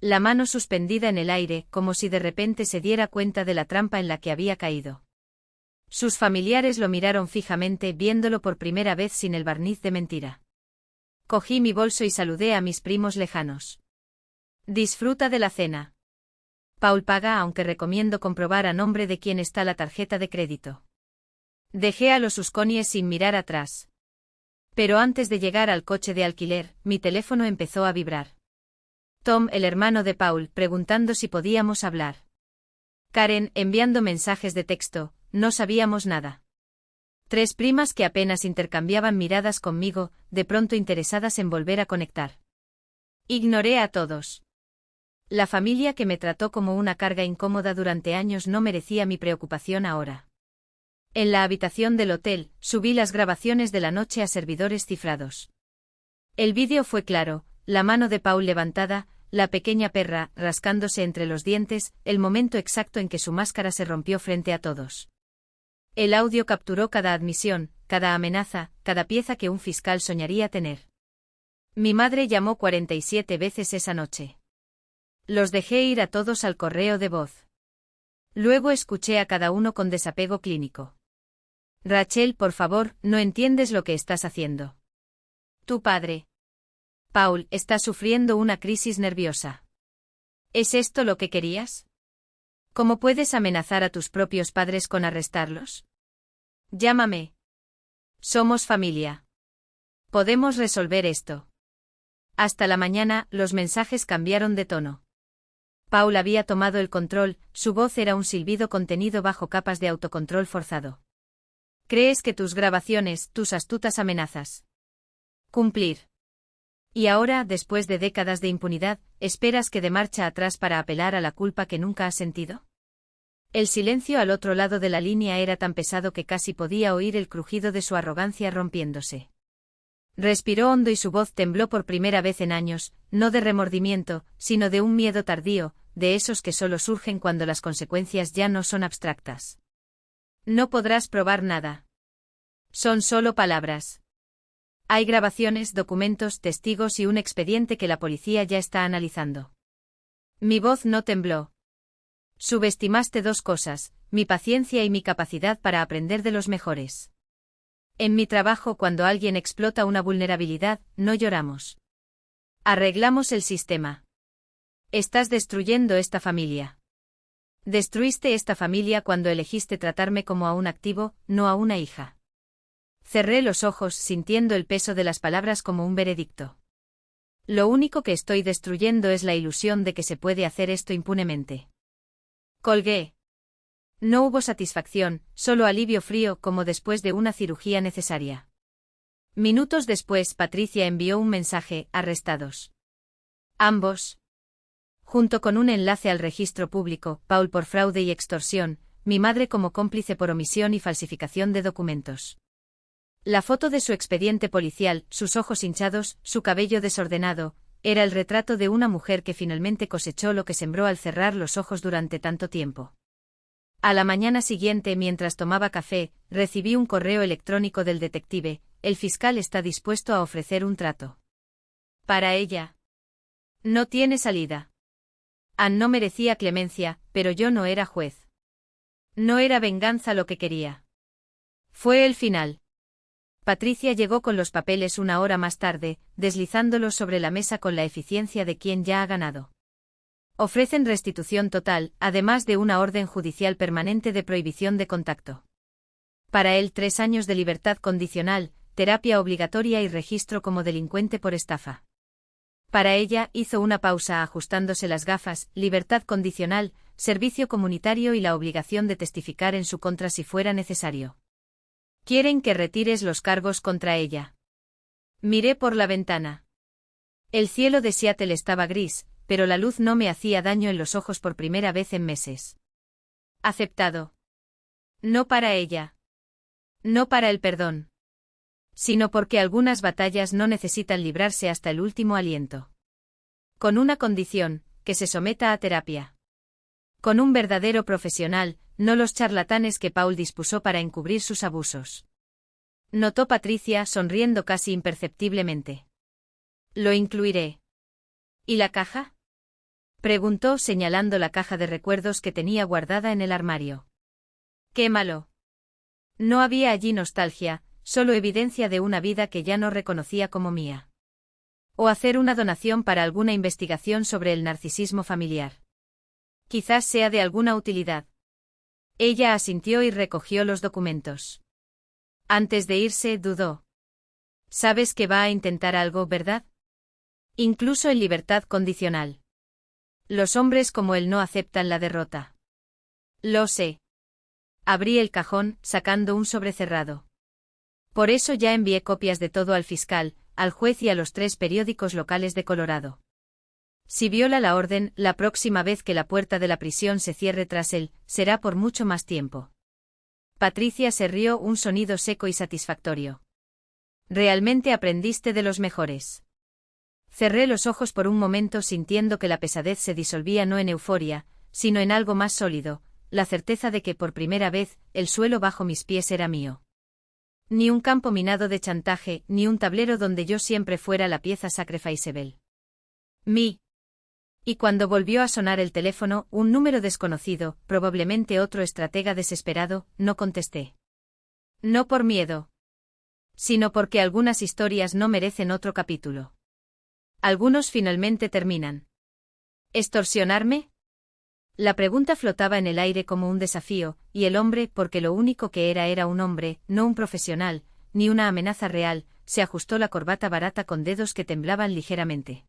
La mano suspendida en el aire, como si de repente se diera cuenta de la trampa en la que había caído. Sus familiares lo miraron fijamente, viéndolo por primera vez sin el barniz de mentira. Cogí mi bolso y saludé a mis primos lejanos. Disfruta de la cena. Paul paga, aunque recomiendo comprobar a nombre de quién está la tarjeta de crédito. Dejé a los Usconies sin mirar atrás. Pero antes de llegar al coche de alquiler, mi teléfono empezó a vibrar. Tom, el hermano de Paul, preguntando si podíamos hablar. Karen, enviando mensajes de texto, no sabíamos nada. 3 primas que apenas intercambiaban miradas conmigo, de pronto interesadas en volver a conectar. Ignoré a todos. La familia que me trató como una carga incómoda durante años no merecía mi preocupación ahora. En la habitación del hotel, subí las grabaciones de la noche a servidores cifrados. El vídeo fue claro, la mano de Paul levantada, la pequeña perra, rascándose entre los dientes, el momento exacto en que su máscara se rompió frente a todos. El audio capturó cada admisión, cada amenaza, cada pieza que un fiscal soñaría tener. Mi madre llamó 47 veces esa noche. Los dejé ir a todos al correo de voz. Luego escuché a cada uno con desapego clínico. Rachel, por favor, no entiendes lo que estás haciendo. Tu padre. Paul, está sufriendo una crisis nerviosa. ¿Es esto lo que querías? ¿Cómo puedes amenazar a tus propios padres con arrestarlos? Llámame. Somos familia. Podemos resolver esto. Hasta la mañana, los mensajes cambiaron de tono. Paul había tomado el control, su voz era un silbido contenido bajo capas de autocontrol forzado. ¿Crees que tus grabaciones, tus astutas amenazas? Cumplir. Y ahora, después de décadas de impunidad, ¿esperas que dé marcha atrás para apelar a la culpa que nunca has sentido? El silencio al otro lado de la línea era tan pesado que casi podía oír el crujido de su arrogancia rompiéndose. Respiró hondo y su voz tembló por primera vez en años, no de remordimiento, sino de un miedo tardío, de esos que solo surgen cuando las consecuencias ya no son abstractas. No podrás probar nada. Son solo palabras. Hay grabaciones, documentos, testigos y un expediente que la policía ya está analizando. Mi voz no tembló. Subestimaste 2 cosas, mi paciencia y mi capacidad para aprender de los mejores. En mi trabajo, cuando alguien explota una vulnerabilidad, no lloramos. Arreglamos el sistema. Estás destruyendo esta familia. Destruiste esta familia cuando elegiste tratarme como a un activo, no a una hija. Cerré los ojos, sintiendo el peso de las palabras como un veredicto. Lo único que estoy destruyendo es la ilusión de que se puede hacer esto impunemente. Colgué. No hubo satisfacción, solo alivio frío como después de una cirugía necesaria. Minutos después, Patricia envió un mensaje: arrestados. Ambos. Junto con un enlace al registro público, Paul por fraude y extorsión, mi madre como cómplice por omisión y falsificación de documentos. La foto de su expediente policial, sus ojos hinchados, su cabello desordenado, era el retrato de una mujer que finalmente cosechó lo que sembró al cerrar los ojos durante tanto tiempo. A la mañana siguiente, mientras tomaba café, recibí un correo electrónico del detective: el fiscal está dispuesto a ofrecer un trato. Para ella. No tiene salida. Ann no merecía clemencia, pero yo no era juez. No era venganza lo que quería. Fue el final. Patricia llegó con los papeles una hora más tarde, deslizándolos sobre la mesa con la eficiencia de quien ya ha ganado. Ofrecen restitución total, además de una orden judicial permanente de prohibición de contacto. Para él 3 años de libertad condicional, terapia obligatoria y registro como delincuente por estafa. Para ella, hizo una pausa ajustándose las gafas, libertad condicional, servicio comunitario y la obligación de testificar en su contra si fuera necesario. Quieren que retires los cargos contra ella. Miré por la ventana. El cielo de Seattle estaba gris, pero la luz no me hacía daño en los ojos por primera vez en meses. Aceptado. No para ella. No para el perdón. Sino porque algunas batallas no necesitan librarse hasta el último aliento. Con una condición, que se someta a terapia. Con un verdadero profesional, no los charlatanes que Paul dispuso para encubrir sus abusos. Notó Patricia sonriendo casi imperceptiblemente. Lo incluiré. ¿Y la caja? Preguntó señalando la caja de recuerdos que tenía guardada en el armario. Quémalo. No había allí nostalgia, solo evidencia de una vida que ya no reconocía como mía. O hacer una donación para alguna investigación sobre el narcisismo familiar. Quizás sea de alguna utilidad. Ella asintió y recogió los documentos. Antes de irse, dudó. Sabes que va a intentar algo, ¿verdad? Incluso en libertad condicional. Los hombres como él no aceptan la derrota. Lo sé. Abrí el cajón, sacando un sobre cerrado. Por eso ya envié copias de todo al fiscal, al juez y a los 3 periódicos locales de Colorado. Si viola la orden, la próxima vez que la puerta de la prisión se cierre tras él, será por mucho más tiempo. Patricia se rió, un sonido seco y satisfactorio. Realmente aprendiste de los mejores. Cerré los ojos por un momento sintiendo que la pesadez se disolvía no en euforia, sino en algo más sólido, la certeza de que por primera vez, el suelo bajo mis pies era mío. Ni un campo minado de chantaje, ni un tablero donde yo siempre fuera la pieza sacrificable. Y cuando volvió a sonar el teléfono, un número desconocido, probablemente otro estratega desesperado, no contesté. No por miedo. Sino porque algunas historias no merecen otro capítulo. Algunos finalmente terminan. ¿Extorsionarme? La pregunta flotaba en el aire como un desafío, y el hombre, porque lo único que era un hombre, no un profesional, ni una amenaza real, se ajustó la corbata barata con dedos que temblaban ligeramente.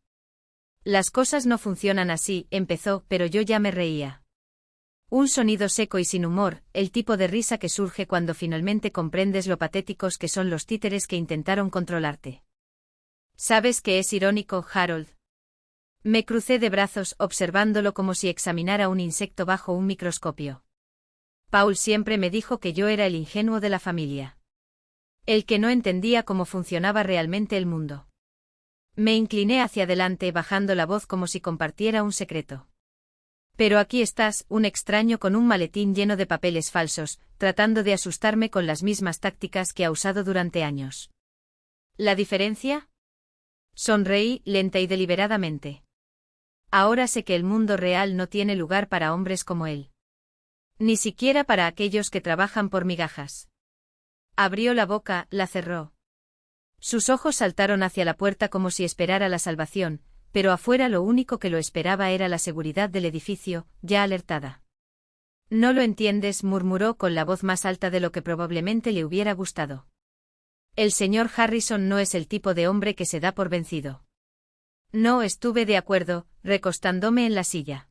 Las cosas no funcionan así, empezó, pero yo ya me reía. Un sonido seco y sin humor, el tipo de risa que surge cuando finalmente comprendes lo patéticos que son los títeres que intentaron controlarte. ¿Sabes que es irónico, Harold? Me crucé de brazos observándolo como si examinara un insecto bajo un microscopio. Paul siempre me dijo que yo era el ingenuo de la familia. El que no entendía cómo funcionaba realmente el mundo. Me incliné hacia adelante bajando la voz como si compartiera un secreto. Pero aquí estás, un extraño con un maletín lleno de papeles falsos, tratando de asustarme con las mismas tácticas que ha usado durante años. ¿La diferencia? Sonreí, lenta y deliberadamente. Ahora sé que el mundo real no tiene lugar para hombres como él. Ni siquiera para aquellos que trabajan por migajas. Abrió la boca, la cerró. Sus ojos saltaron hacia la puerta como si esperara la salvación, pero afuera lo único que lo esperaba era la seguridad del edificio, ya alertada. No lo entiendes, murmuró con la voz más alta de lo que probablemente le hubiera gustado. El señor Harrison no es el tipo de hombre que se da por vencido. No estuve de acuerdo, recostándome en la silla.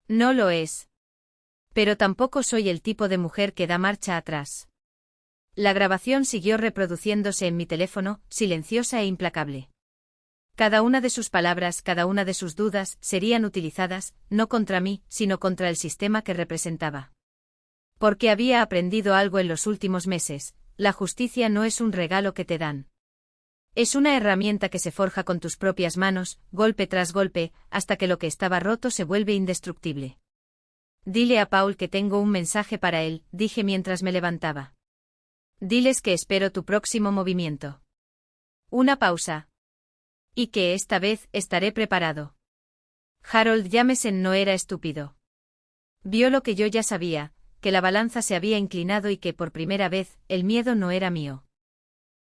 No lo es. Pero tampoco soy el tipo de mujer que da marcha atrás. La grabación siguió reproduciéndose en mi teléfono, silenciosa e implacable. Cada una de sus palabras, cada una de sus dudas, serían utilizadas, no contra mí, sino contra el sistema que representaba. Porque había aprendido algo en los últimos meses, la justicia no es un regalo que te dan. Es una herramienta que se forja con tus propias manos, golpe tras golpe, hasta que lo que estaba roto se vuelve indestructible. Dile a Paul que tengo un mensaje para él, dije mientras me levantaba. Diles que espero tu próximo movimiento. Una pausa. Y que esta vez estaré preparado. Harold Jameson no era estúpido. Vio lo que yo ya sabía, que la balanza se había inclinado y que, por primera vez, el miedo no era mío.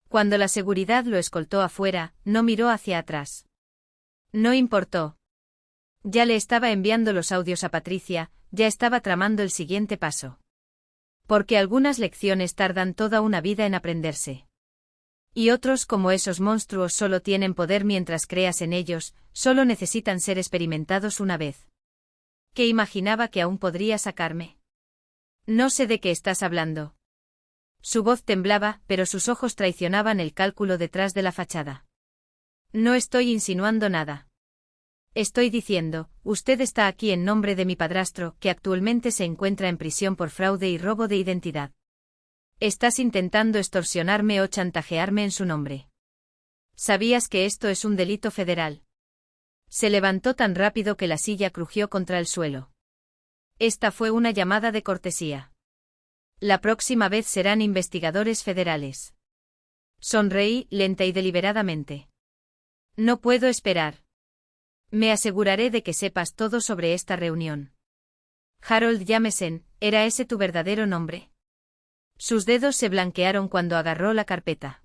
Cuando la seguridad lo escoltó afuera, no miró hacia atrás. No importó. Ya le estaba enviando los audios a Patricia, ya estaba tramando el siguiente paso. Porque algunas lecciones tardan toda una vida en aprenderse. Y otros, como esos monstruos, solo tienen poder mientras creas en ellos, solo necesitan ser experimentados una vez. ¿Qué imaginaba que aún podría sacarme? No sé de qué estás hablando. Su voz temblaba, pero sus ojos traicionaban el cálculo detrás de la fachada. No estoy insinuando nada. Estoy diciendo, usted está aquí en nombre de mi padrastro, que actualmente se encuentra en prisión por fraude y robo de identidad. Estás intentando extorsionarme o chantajearme en su nombre. ¿Sabías que esto es un delito federal? Se levantó tan rápido que la silla crujió contra el suelo. Esta fue una llamada de cortesía. La próxima vez serán investigadores federales. Sonreí, lenta y deliberadamente. No puedo esperar. Me aseguraré de que sepas todo sobre esta reunión. Harold Jameson, ¿era ese tu verdadero nombre? Sus dedos se blanquearon cuando agarró la carpeta.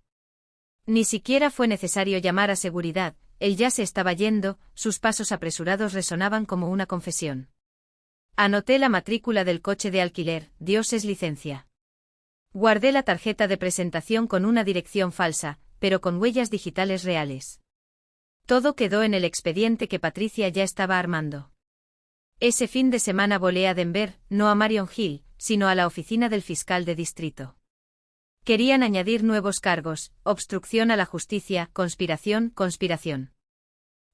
Ni siquiera fue necesario llamar a seguridad, él ya se estaba yendo, sus pasos apresurados resonaban como una confesión. Anoté la matrícula del coche de alquiler, Dios licencia. Guardé la tarjeta de presentación con una dirección falsa, pero con huellas digitales reales. Todo quedó en el expediente que Patricia ya estaba armando. Ese fin de semana volé a Denver, no a Marion Hill, sino a la oficina del fiscal de distrito. Querían añadir nuevos cargos, obstrucción a la justicia, conspiración.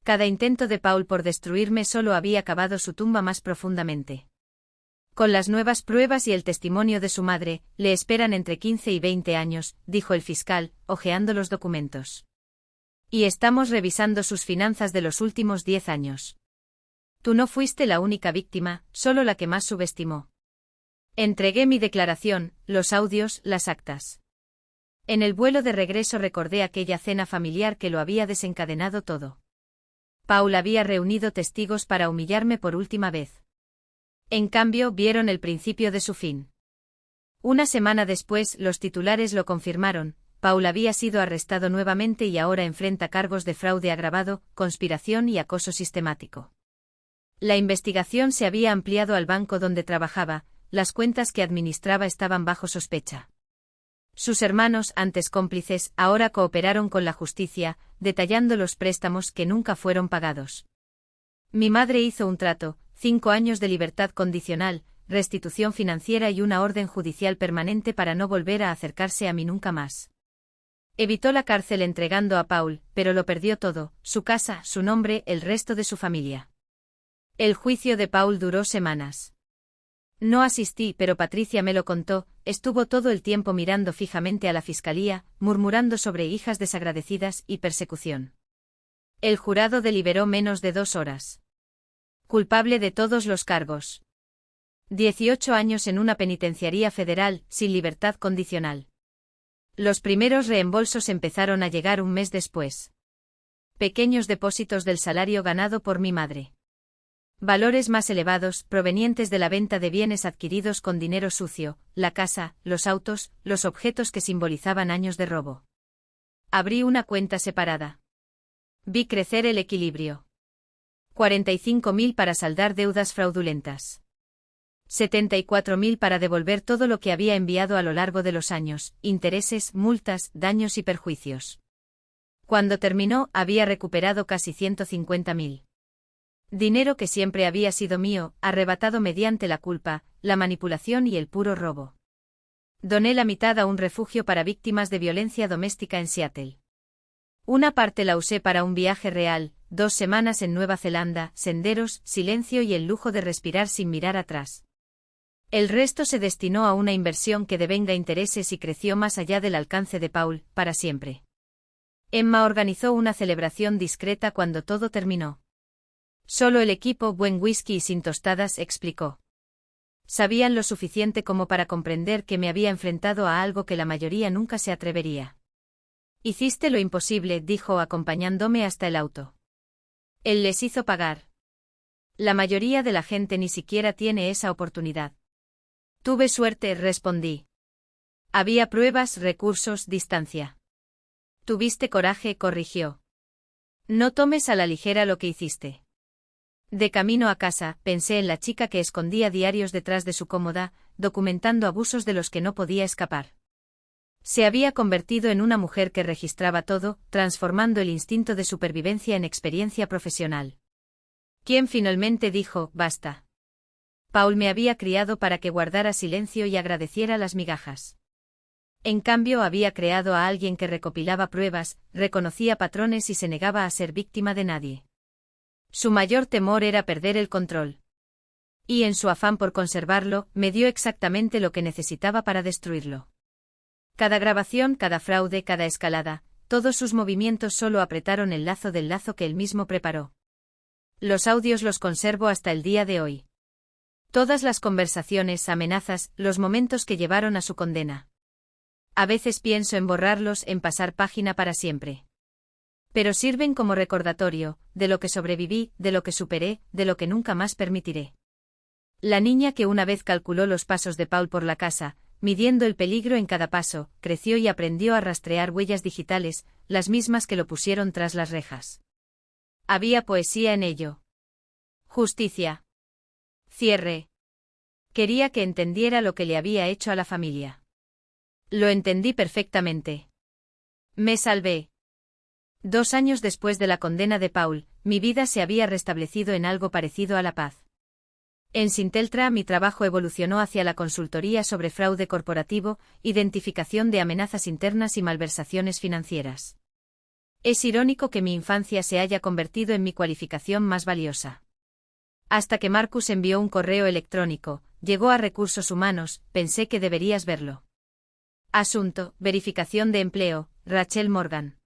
Cada intento de Paul por destruirme solo había cavado su tumba más profundamente. Con las nuevas pruebas y el testimonio de su madre, le esperan entre 15 y 20 años, dijo el fiscal, hojeando los documentos. Y estamos revisando sus finanzas de los últimos 10 años. Tú no fuiste la única víctima, solo la que más subestimó. Entregué mi declaración, los audios, las actas. En el vuelo de regreso recordé aquella cena familiar que lo había desencadenado todo. Paul había reunido testigos para humillarme por última vez. En cambio, vieron el principio de su fin. Una semana después, los titulares lo confirmaron. Paul había sido arrestado nuevamente y ahora enfrenta cargos de fraude agravado, conspiración y acoso sistemático. La investigación se había ampliado al banco donde trabajaba, las cuentas que administraba estaban bajo sospecha. Sus hermanos, antes cómplices, ahora cooperaron con la justicia, detallando los préstamos que nunca fueron pagados. Mi madre hizo un trato, 5 años de libertad condicional, restitución financiera y una orden judicial permanente para no volver a acercarse a mí nunca más. Evitó la cárcel entregando a Paul, pero lo perdió todo, su casa, su nombre, el resto de su familia. El juicio de Paul duró semanas. No asistí, pero Patricia me lo contó, estuvo todo el tiempo mirando fijamente a la fiscalía, murmurando sobre hijas desagradecidas y persecución. El jurado deliberó menos de 2 horas. Culpable de todos los cargos. 18 años en una penitenciaría federal, sin libertad condicional. Los primeros reembolsos empezaron a llegar un mes después. Pequeños depósitos del salario ganado por mi madre. Valores más elevados, provenientes de la venta de bienes adquiridos con dinero sucio, la casa, los autos, los objetos que simbolizaban años de robo. Abrí una cuenta separada. Vi crecer el equilibrio. 45.000 para saldar deudas fraudulentas. 74.000 para devolver todo lo que había enviado a lo largo de los años, intereses, multas, daños y perjuicios. Cuando terminó, había recuperado casi 150.000. Dinero que siempre había sido mío, arrebatado mediante la culpa, la manipulación y el puro robo. Doné la mitad a un refugio para víctimas de violencia doméstica en Seattle. Una parte la usé para un viaje real, 2 semanas en Nueva Zelanda, senderos, silencio y el lujo de respirar sin mirar atrás. El resto se destinó a una inversión que devenga intereses y creció más allá del alcance de Paul, para siempre. Emma organizó una celebración discreta cuando todo terminó. Solo el equipo, buen whisky y sin tostadas, explicó. Sabían lo suficiente como para comprender que me había enfrentado a algo que la mayoría nunca se atrevería. Hiciste lo imposible, dijo acompañándome hasta el auto. Él les hizo pagar. La mayoría de la gente ni siquiera tiene esa oportunidad. Tuve suerte, respondí. Había pruebas, recursos, distancia. Tuviste coraje, corrigió. No tomes a la ligera lo que hiciste. De camino a casa, pensé en la chica que escondía diarios detrás de su cómoda, documentando abusos de los que no podía escapar. Se había convertido en una mujer que registraba todo, transformando el instinto de supervivencia en experiencia profesional. Quien finalmente dijo, basta. Paul me había criado para que guardara silencio y agradeciera las migajas. En cambio había creado a alguien que recopilaba pruebas, reconocía patrones y se negaba a ser víctima de nadie. Su mayor temor era perder el control. Y en su afán por conservarlo, me dio exactamente lo que necesitaba para destruirlo. Cada grabación, cada fraude, cada escalada, todos sus movimientos solo apretaron el lazo del lazo que él mismo preparó. Los audios los conservo hasta el día de hoy. Todas las conversaciones, amenazas, los momentos que llevaron a su condena. A veces pienso en borrarlos, en pasar página para siempre. Pero sirven como recordatorio, de lo que sobreviví, de lo que superé, de lo que nunca más permitiré. La niña que una vez calculó los pasos de Paul por la casa, midiendo el peligro en cada paso, creció y aprendió a rastrear huellas digitales, las mismas que lo pusieron tras las rejas. Había poesía en ello. Justicia. Cierre. Quería que entendiera lo que le había hecho a la familia. Lo entendí perfectamente. Me salvé. 2 años después de la condena de Paul, mi vida se había restablecido en algo parecido a la paz. En Sinteltra mi trabajo evolucionó hacia la consultoría sobre fraude corporativo, identificación de amenazas internas y malversaciones financieras. Es irónico que mi infancia se haya convertido en mi cualificación más valiosa. Hasta que Marcus envió un correo electrónico, llegó a Recursos Humanos, pensé que deberías verlo. Asunto, verificación de empleo, Rachel Morgan.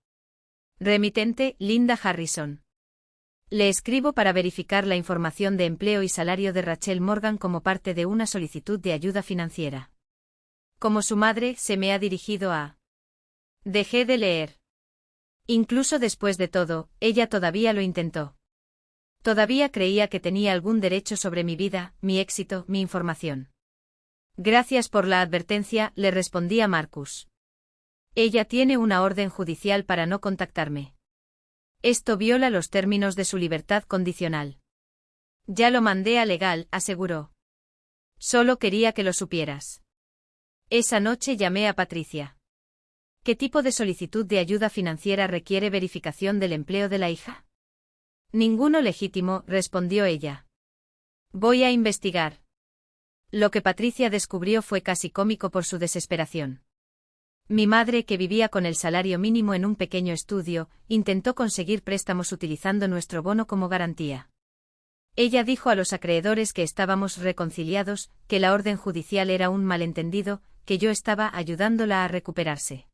Remitente, Linda Harrison. Le escribo para verificar la información de empleo y salario de Rachel Morgan como parte de una solicitud de ayuda financiera. Como su madre, se me ha dirigido a... Dejé de leer. Incluso después de todo, ella todavía lo intentó. Todavía creía que tenía algún derecho sobre mi vida, mi éxito, mi información. Gracias por la advertencia, le respondí a Marcus. Ella tiene una orden judicial para no contactarme. Esto viola los términos de su libertad condicional. Ya lo mandé a legal, aseguró. Solo quería que lo supieras. Esa noche llamé a Patricia. ¿Qué tipo de solicitud de ayuda financiera requiere verificación del empleo de la hija? Ninguno legítimo, respondió ella. Voy a investigar. Lo que Patricia descubrió fue casi cómico por su desesperación. Mi madre, que vivía con el salario mínimo en un pequeño estudio, intentó conseguir préstamos utilizando nuestro bono como garantía. Ella dijo a los acreedores que estábamos reconciliados, que la orden judicial era un malentendido, que yo estaba ayudándola a recuperarse.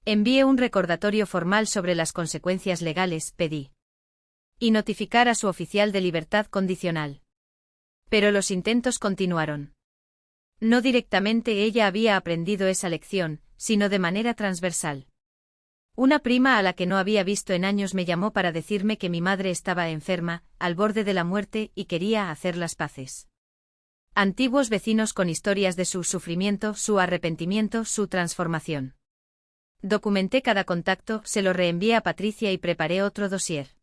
Envié un recordatorio formal sobre las consecuencias legales, pedí. Y notificar a su oficial de libertad condicional. Pero los intentos continuaron. No directamente ella había aprendido esa lección, sino de manera transversal. Una prima a la que no había visto en años me llamó para decirme que mi madre estaba enferma, al borde de la muerte y quería hacer las paces. Antiguos vecinos con historias de su sufrimiento, su arrepentimiento, su transformación. Documenté cada contacto, se lo reenvié a Patricia y preparé otro dossier.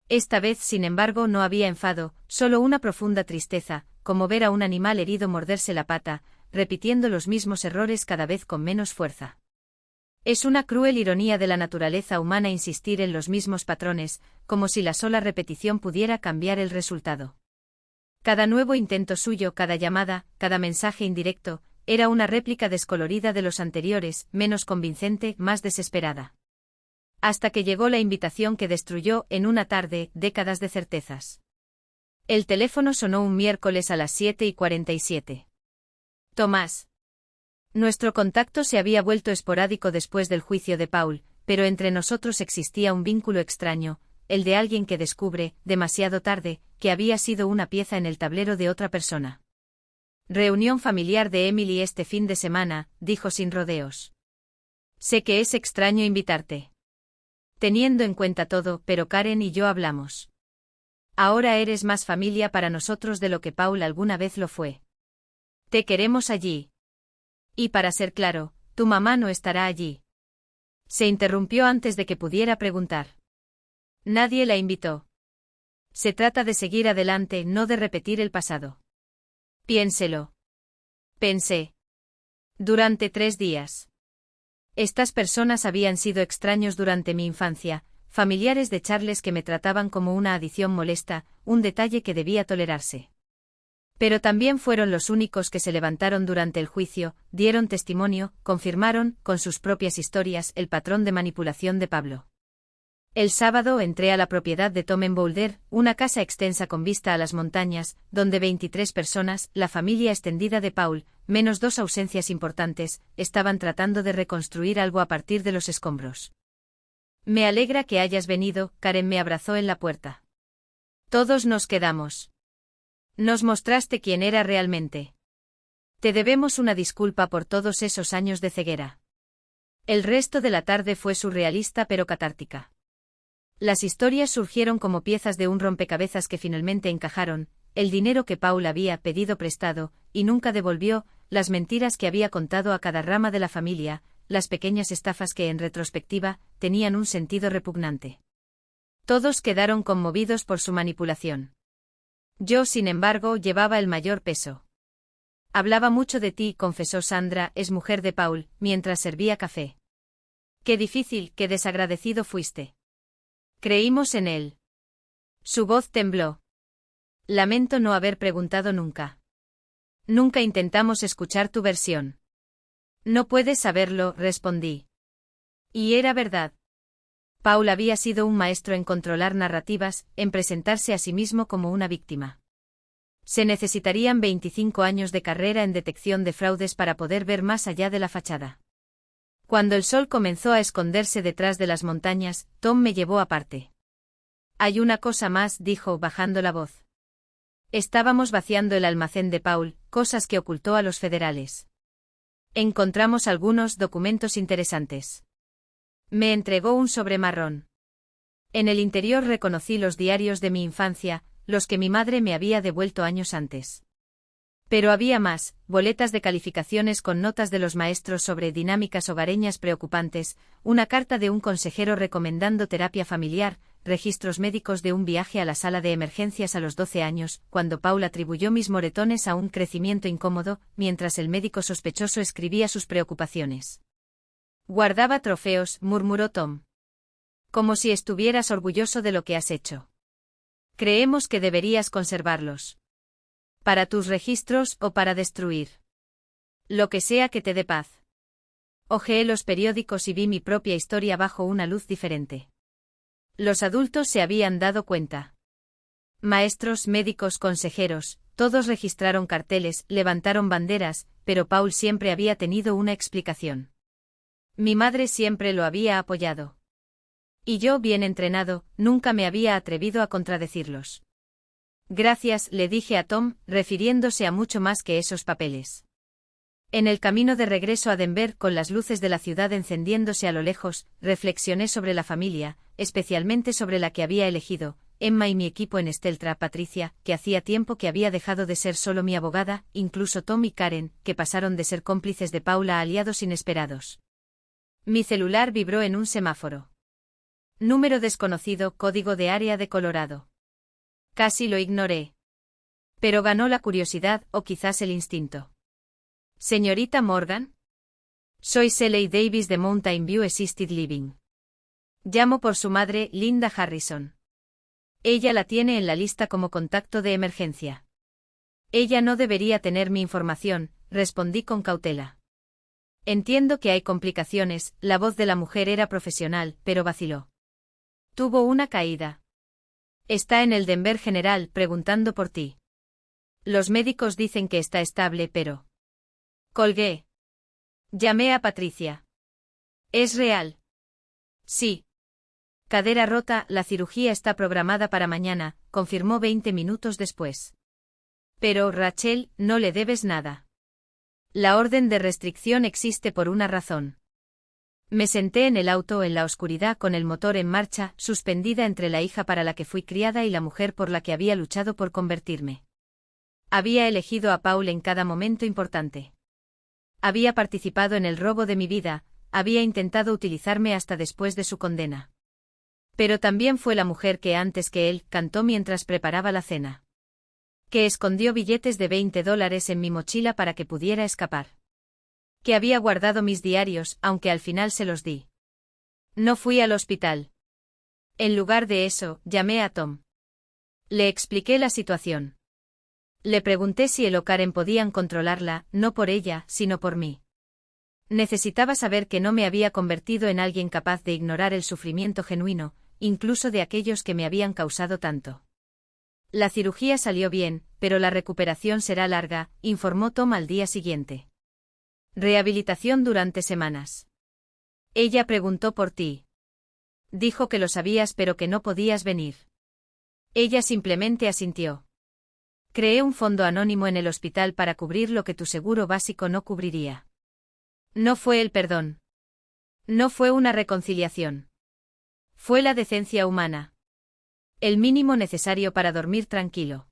Esta vez, sin embargo, no había enfado, solo una profunda tristeza, como ver a un animal herido morderse la pata, repitiendo los mismos errores cada vez con menos fuerza. Es una cruel ironía de la naturaleza humana insistir en los mismos patrones, como si la sola repetición pudiera cambiar el resultado. Cada nuevo intento suyo, cada llamada, cada mensaje indirecto, era una réplica descolorida de los anteriores, menos convincente, más desesperada. Hasta que llegó la invitación que destruyó, en una tarde, décadas de certezas. El teléfono sonó un miércoles a las 7:47. Tomás. Nuestro contacto se había vuelto esporádico después del juicio de Paul, pero entre nosotros existía un vínculo extraño, el de alguien que descubre, demasiado tarde, que había sido una pieza en el tablero de otra persona. Reunión familiar de Emily este fin de semana, dijo sin rodeos. Sé que es extraño invitarte. Teniendo en cuenta todo, pero Karen y yo hablamos. Ahora eres más familia para nosotros de lo que Paul alguna vez lo fue. Te queremos allí. Y para ser claro, tu mamá no estará allí. Se interrumpió antes de que pudiera preguntar. Nadie la invitó. Se trata de seguir adelante, no de repetir el pasado. Piénselo. Pensé. Durante 3 días. Estas personas habían sido extraños durante mi infancia, familiares de Charles que me trataban como una adición molesta, un detalle que debía tolerarse. Pero también fueron los únicos que se levantaron durante el juicio, dieron testimonio, confirmaron, con sus propias historias, el patrón de manipulación de Pablo. El sábado entré a la propiedad de Tom en Boulder, una casa extensa con vista a las montañas, donde 23 personas, la familia extendida de Paul, menos 2 ausencias importantes, estaban tratando de reconstruir algo a partir de los escombros. Me alegra que hayas venido, Karen me abrazó en la puerta. Todos nos quedamos. Nos mostraste quién era realmente. Te debemos una disculpa por todos esos años de ceguera. El resto de la tarde fue surrealista pero catártica. Las historias surgieron como piezas de un rompecabezas que finalmente encajaron, el dinero que Paul había pedido prestado, y nunca devolvió, las mentiras que había contado a cada rama de la familia, las pequeñas estafas que en retrospectiva, tenían un sentido repugnante. Todos quedaron conmovidos por su manipulación. Yo, sin embargo, llevaba el mayor peso. Hablaba mucho de ti, confesó Sandra, es mujer de Paul, mientras servía café. Qué difícil, qué desagradecido fuiste. Creímos en él. Su voz tembló. Lamento no haber preguntado nunca. Nunca intentamos escuchar tu versión. No puedes saberlo, respondí. Y era verdad. Paul había sido un maestro en controlar narrativas, en presentarse a sí mismo como una víctima. Se necesitarían 25 años de carrera en detección de fraudes para poder ver más allá de la fachada. Cuando el sol comenzó a esconderse detrás de las montañas, Tom me llevó aparte. Hay una cosa más, dijo, bajando la voz. Estábamos vaciando el almacén de Paul, cosas que ocultó a los federales. Encontramos algunos documentos interesantes. Me entregó un sobre marrón. En el interior reconocí los diarios de mi infancia, los que mi madre me había devuelto años antes. Pero había más, boletas de calificaciones con notas de los maestros sobre dinámicas hogareñas preocupantes, una carta de un consejero recomendando terapia familiar, registros médicos de un viaje a la sala de emergencias a los 12 años, cuando Paul atribuyó mis moretones a un crecimiento incómodo, mientras el médico sospechoso escribía sus preocupaciones. Guardaba trofeos, murmuró Tom. Como si estuvieras orgulloso de lo que has hecho. Creemos que deberías conservarlos. Para tus registros o para destruir. Lo que sea que te dé paz. Hojeé los periódicos y vi mi propia historia bajo una luz diferente. Los adultos se habían dado cuenta. Maestros, médicos, consejeros, todos registraron carteles, levantaron banderas, pero Paul siempre había tenido una explicación. Mi madre siempre lo había apoyado. Y yo, bien entrenado, nunca me había atrevido a contradecirlos. Gracias, le dije a Tom, refiriéndose a mucho más que esos papeles. En el camino de regreso a Denver, con las luces de la ciudad encendiéndose a lo lejos, reflexioné sobre la familia, especialmente sobre la que había elegido, Emma y mi equipo en Steltra, Patricia, que hacía tiempo que había dejado de ser solo mi abogada, incluso Tom y Karen, que pasaron de ser cómplices de Paula a aliados inesperados. Mi celular vibró en un semáforo. Número desconocido, código de área de Colorado. Casi lo ignoré. Pero ganó la curiosidad, o quizás el instinto. Señorita Morgan. Soy Shelley Davis de Mountain View Assisted Living. Llamo por su madre, Linda Harrison. Ella la tiene en la lista como contacto de emergencia. Ella no debería tener mi información, respondí con cautela. Entiendo que hay complicaciones, la voz de la mujer era profesional, pero vaciló. Tuvo una caída. Está en el Denver General, preguntando por ti. Los médicos dicen que está estable, pero... Colgué. Llamé a Patricia. ¿Es real? Sí. Cadera rota, la cirugía está programada para mañana, confirmó 20 minutos después. Pero, Rachel, no le debes nada. La orden de restricción existe por una razón. Me senté en el auto en la oscuridad con el motor en marcha, suspendida entre la hija para la que fui criada y la mujer por la que había luchado por convertirme. Había elegido a Paul en cada momento importante. Había participado en el robo de mi vida, había intentado utilizarme hasta después de su condena. Pero también fue la mujer que antes que él cantó mientras preparaba la cena. Que escondió billetes de $20 en mi mochila para que pudiera escapar. Que había guardado mis diarios, aunque al final se los di. No fui al hospital. En lugar de eso, llamé a Tom. Le expliqué la situación. Le pregunté si él o Karen podían controlarla, no por ella, sino por mí. Necesitaba saber que no me había convertido en alguien capaz de ignorar el sufrimiento genuino, incluso de aquellos que me habían causado tanto. La cirugía salió bien, pero la recuperación será larga, informó Tom al día siguiente. Rehabilitación durante semanas. Ella preguntó por ti. Dijo que lo sabías pero que no podías venir. Ella simplemente asintió. Creé un fondo anónimo en el hospital para cubrir lo que tu seguro básico no cubriría. No fue el perdón. No fue una reconciliación. Fue la decencia humana. El mínimo necesario para dormir tranquilo.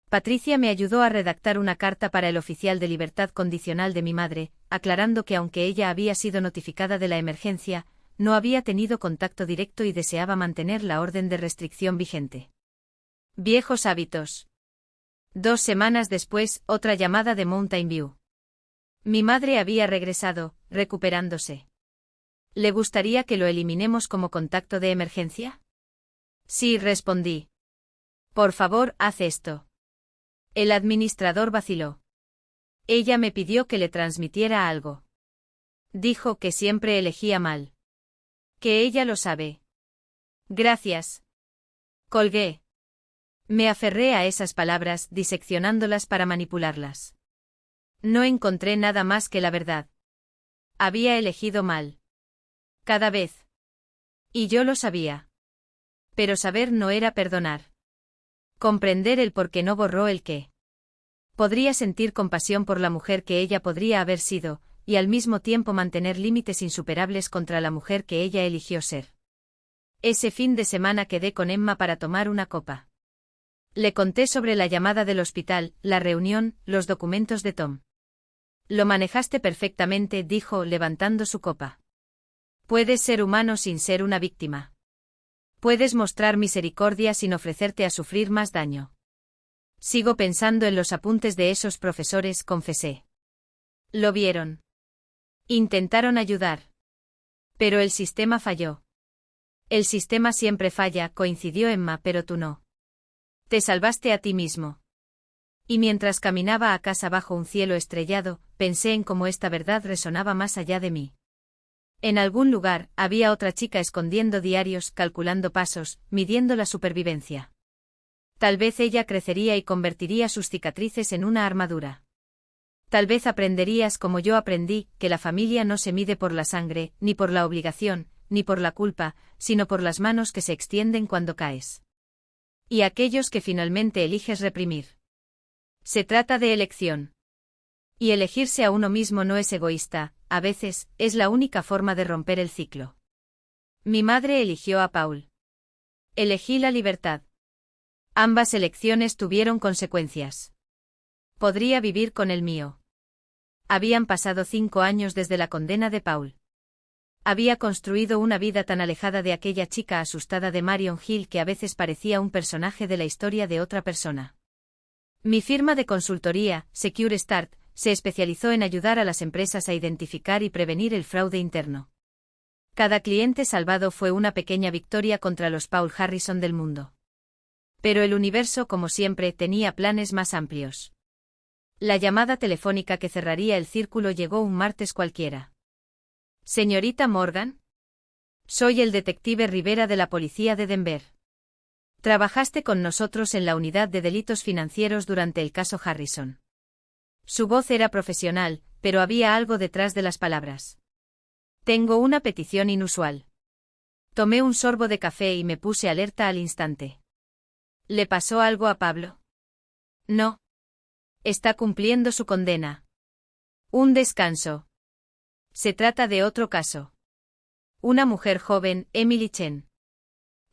Patricia me ayudó a redactar una carta para el oficial de libertad condicional de mi madre, aclarando que aunque ella había sido notificada de la emergencia, no había tenido contacto directo y deseaba mantener la orden de restricción vigente. Viejos hábitos. 2 semanas después, otra llamada de Mountain View. Mi madre había regresado, recuperándose. ¿Le gustaría que lo eliminemos como contacto de emergencia? Sí, respondí. Por favor, haz esto. El administrador vaciló. Ella me pidió que le transmitiera algo. Dijo que siempre elegía mal. Que ella lo sabe. Gracias. Colgué. Me aferré a esas palabras, diseccionándolas para manipularlas. No encontré nada más que la verdad. Había elegido mal. Cada vez. Y yo lo sabía. Pero saber no era perdonar. Comprender el por qué no borró el qué. Podría sentir compasión por la mujer que ella podría haber sido, y al mismo tiempo mantener límites insuperables contra la mujer que ella eligió ser. Ese fin de semana quedé con Emma para tomar una copa. Le conté sobre la llamada del hospital, la reunión, los documentos de Tom. Lo manejaste perfectamente, dijo, levantando su copa. Puedes ser humano sin ser una víctima. Puedes mostrar misericordia sin ofrecerte a sufrir más daño. Sigo pensando en los apuntes de esos profesores, confesé. Lo vieron. Intentaron ayudar. Pero el sistema falló. El sistema siempre falla, coincidió Emma, pero tú no. Te salvaste a ti mismo. Y mientras caminaba a casa bajo un cielo estrellado, pensé en cómo esta verdad resonaba más allá de mí. En algún lugar, había otra chica escondiendo diarios, calculando pasos, midiendo la supervivencia. Tal vez ella crecería y convertiría sus cicatrices en una armadura. Tal vez aprenderías como yo aprendí, que la familia no se mide por la sangre, ni por la obligación, ni por la culpa, sino por las manos que se extienden cuando caes. Y aquellos que finalmente eliges reprimir. Se trata de elección. Y elegirse a uno mismo no es egoísta, a veces, es la única forma de romper el ciclo. Mi madre eligió a Paul. Elegí la libertad. Ambas elecciones tuvieron consecuencias. Podría vivir con el mío. Habían pasado 5 años desde la condena de Paul. Había construido una vida tan alejada de aquella chica asustada de Marion Hill que a veces parecía un personaje de la historia de otra persona. Mi firma de consultoría, Secure Start, se especializó en ayudar a las empresas a identificar y prevenir el fraude interno. Cada cliente salvado fue una pequeña victoria contra los Paul Harrison del mundo. Pero el universo, como siempre, tenía planes más amplios. La llamada telefónica que cerraría el círculo llegó un martes cualquiera. Señorita Morgan. Soy el detective Rivera de la policía de Denver. Trabajaste con nosotros en la unidad de delitos financieros durante el caso Harrison. Su voz era profesional, pero había algo detrás de las palabras. Tengo una petición inusual. Tomé un sorbo de café y me puse alerta al instante. ¿Le pasó algo a Pablo? No. Está cumpliendo su condena. Un descanso. Se trata de otro caso. Una mujer joven, Emily Chen.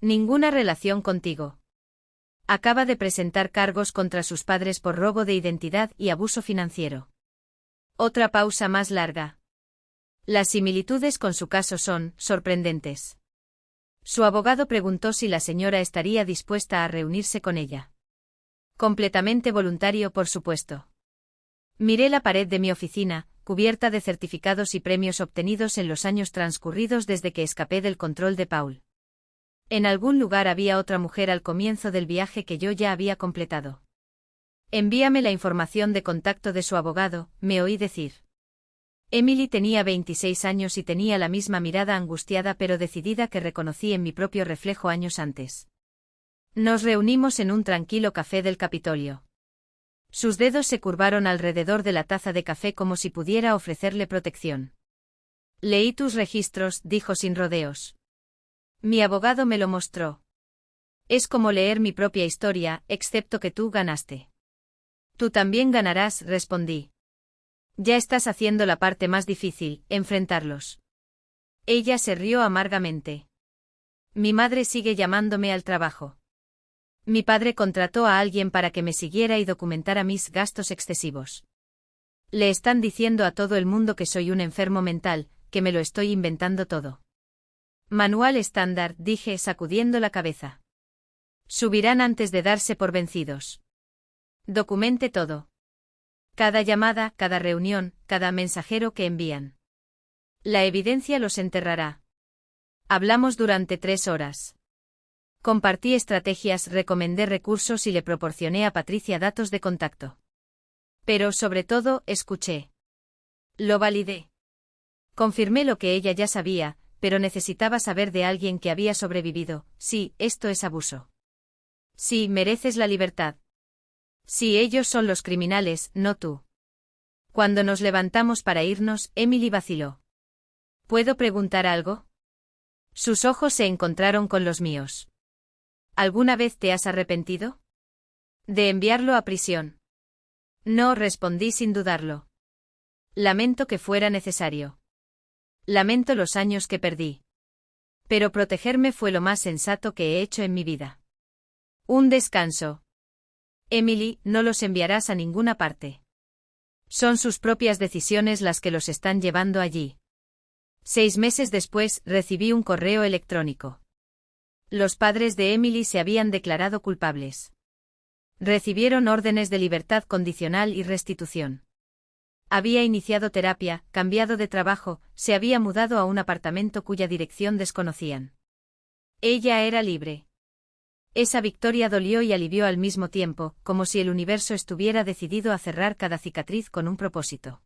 Ninguna relación contigo. Acaba de presentar cargos contra sus padres por robo de identidad y abuso financiero. Otra pausa más larga. Las similitudes con su caso son sorprendentes. Su abogado preguntó si la señora estaría dispuesta a reunirse con ella. Completamente voluntario, por supuesto. Miré la pared de mi oficina, cubierta de certificados y premios obtenidos en los años transcurridos desde que escapé del control de Paul. En algún lugar había otra mujer al comienzo del viaje que yo ya había completado. Envíame la información de contacto de su abogado, me oí decir. Emily tenía 26 años y tenía la misma mirada angustiada pero decidida que reconocí en mi propio reflejo años antes. Nos reunimos en un tranquilo café del Capitolio. Sus dedos se curvaron alrededor de la taza de café como si pudiera ofrecerle protección. Leí tus registros, dijo sin rodeos. Mi abogado me lo mostró. Es como leer mi propia historia, excepto que tú ganaste. Tú también ganarás, respondí. Ya estás haciendo la parte más difícil, enfrentarlos. Ella se rió amargamente. Mi madre sigue llamándome al trabajo. Mi padre contrató a alguien para que me siguiera y documentara mis gastos excesivos. Le están diciendo a todo el mundo que soy un enfermo mental, que me lo estoy inventando todo. Manual estándar, dije sacudiendo la cabeza. Subirán antes de darse por vencidos. Documente todo. Cada llamada, cada reunión, cada mensajero que envían. La evidencia los enterrará. Hablamos durante 3 horas. Compartí estrategias, recomendé recursos y le proporcioné a Patricia datos de contacto. Pero sobre todo, escuché. Lo validé. Confirmé lo que ella ya sabía, pero necesitaba saber de alguien que había sobrevivido. Sí, esto es abuso. Sí, mereces la libertad. Sí, ellos son los criminales, no tú. Cuando nos levantamos para irnos, Emily vaciló. ¿Puedo preguntar algo? Sus ojos se encontraron con los míos. ¿Alguna vez te has arrepentido? ¿De enviarlo a prisión? No, respondí sin dudarlo. Lamento que fuera necesario. Lamento los años que perdí. Pero protegerme fue lo más sensato que he hecho en mi vida. Un descanso. Emily, no los enviarás a ninguna parte. Son sus propias decisiones las que los están llevando allí. 6 meses después, recibí un correo electrónico. Los padres de Emily se habían declarado culpables. Recibieron órdenes de libertad condicional y restitución. Había iniciado terapia, cambiado de trabajo, se había mudado a un apartamento cuya dirección desconocían. Ella era libre. Esa victoria dolió y alivió al mismo tiempo, como si el universo estuviera decidido a cerrar cada cicatriz con un propósito.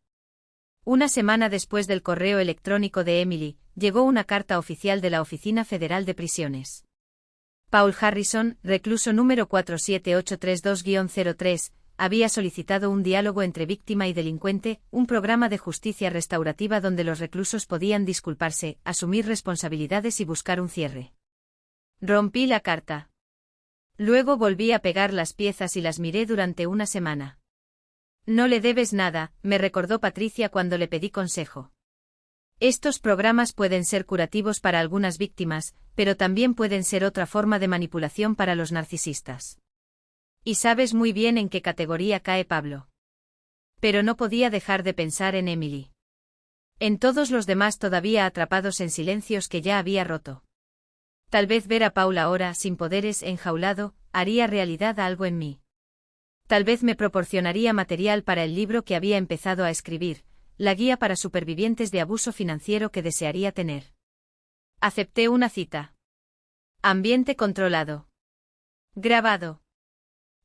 Una semana después del correo electrónico de Emily, llegó una carta oficial de la Oficina Federal de Prisiones. Paul Harrison, recluso número 47832-03, había solicitado un diálogo entre víctima y delincuente, un programa de justicia restaurativa donde los reclusos podían disculparse, asumir responsabilidades y buscar un cierre. Rompí la carta. Luego volví a pegar las piezas y las miré durante una semana. No le debes nada, me recordó Patricia cuando le pedí consejo. Estos programas pueden ser curativos para algunas víctimas, pero también pueden ser otra forma de manipulación para los narcisistas. Y sabes muy bien en qué categoría cae Pablo. Pero no podía dejar de pensar en Emily. En todos los demás todavía atrapados en silencios que ya había roto. Tal vez ver a Paul ahora, sin poderes, enjaulado, haría realidad algo en mí. Tal vez me proporcionaría material para el libro que había empezado a escribir, la guía para supervivientes de abuso financiero que desearía tener. Acepté una cita. Ambiente controlado. Grabado.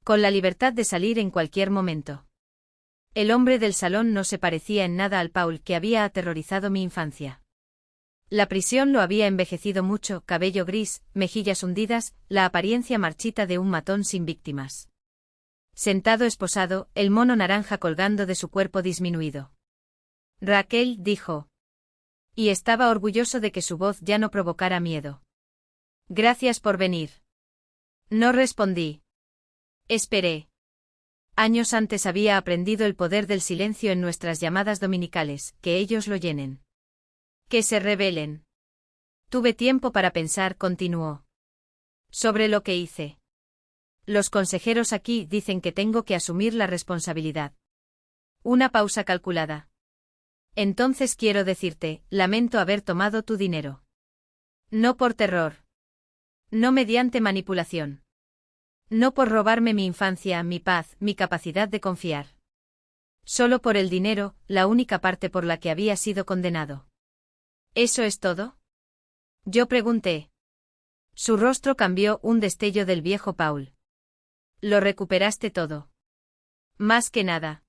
Con la libertad de salir en cualquier momento. El hombre del salón no se parecía en nada al Paul que había aterrorizado mi infancia. La prisión lo había envejecido mucho, cabello gris, mejillas hundidas, la apariencia marchita de un matón sin víctimas. Sentado esposado, el mono naranja colgando de su cuerpo disminuido. Raquel, dijo. Y estaba orgulloso de que su voz ya no provocara miedo. Gracias por venir. No respondí. Esperé. Años antes había aprendido el poder del silencio en nuestras llamadas dominicales, que ellos lo llenen. Que se rebelen. Tuve tiempo para pensar, continuó. Sobre lo que hice. Los consejeros aquí dicen que tengo que asumir la responsabilidad. Una pausa calculada. Entonces quiero decirte, lamento haber tomado tu dinero. No por terror. No mediante manipulación. No por robarme mi infancia, mi paz, mi capacidad de confiar. Solo por el dinero, la única parte por la que había sido condenado. ¿Eso es todo? Yo pregunté. Su rostro cambió un destello del viejo Paul. Lo recuperaste todo. Más que nada.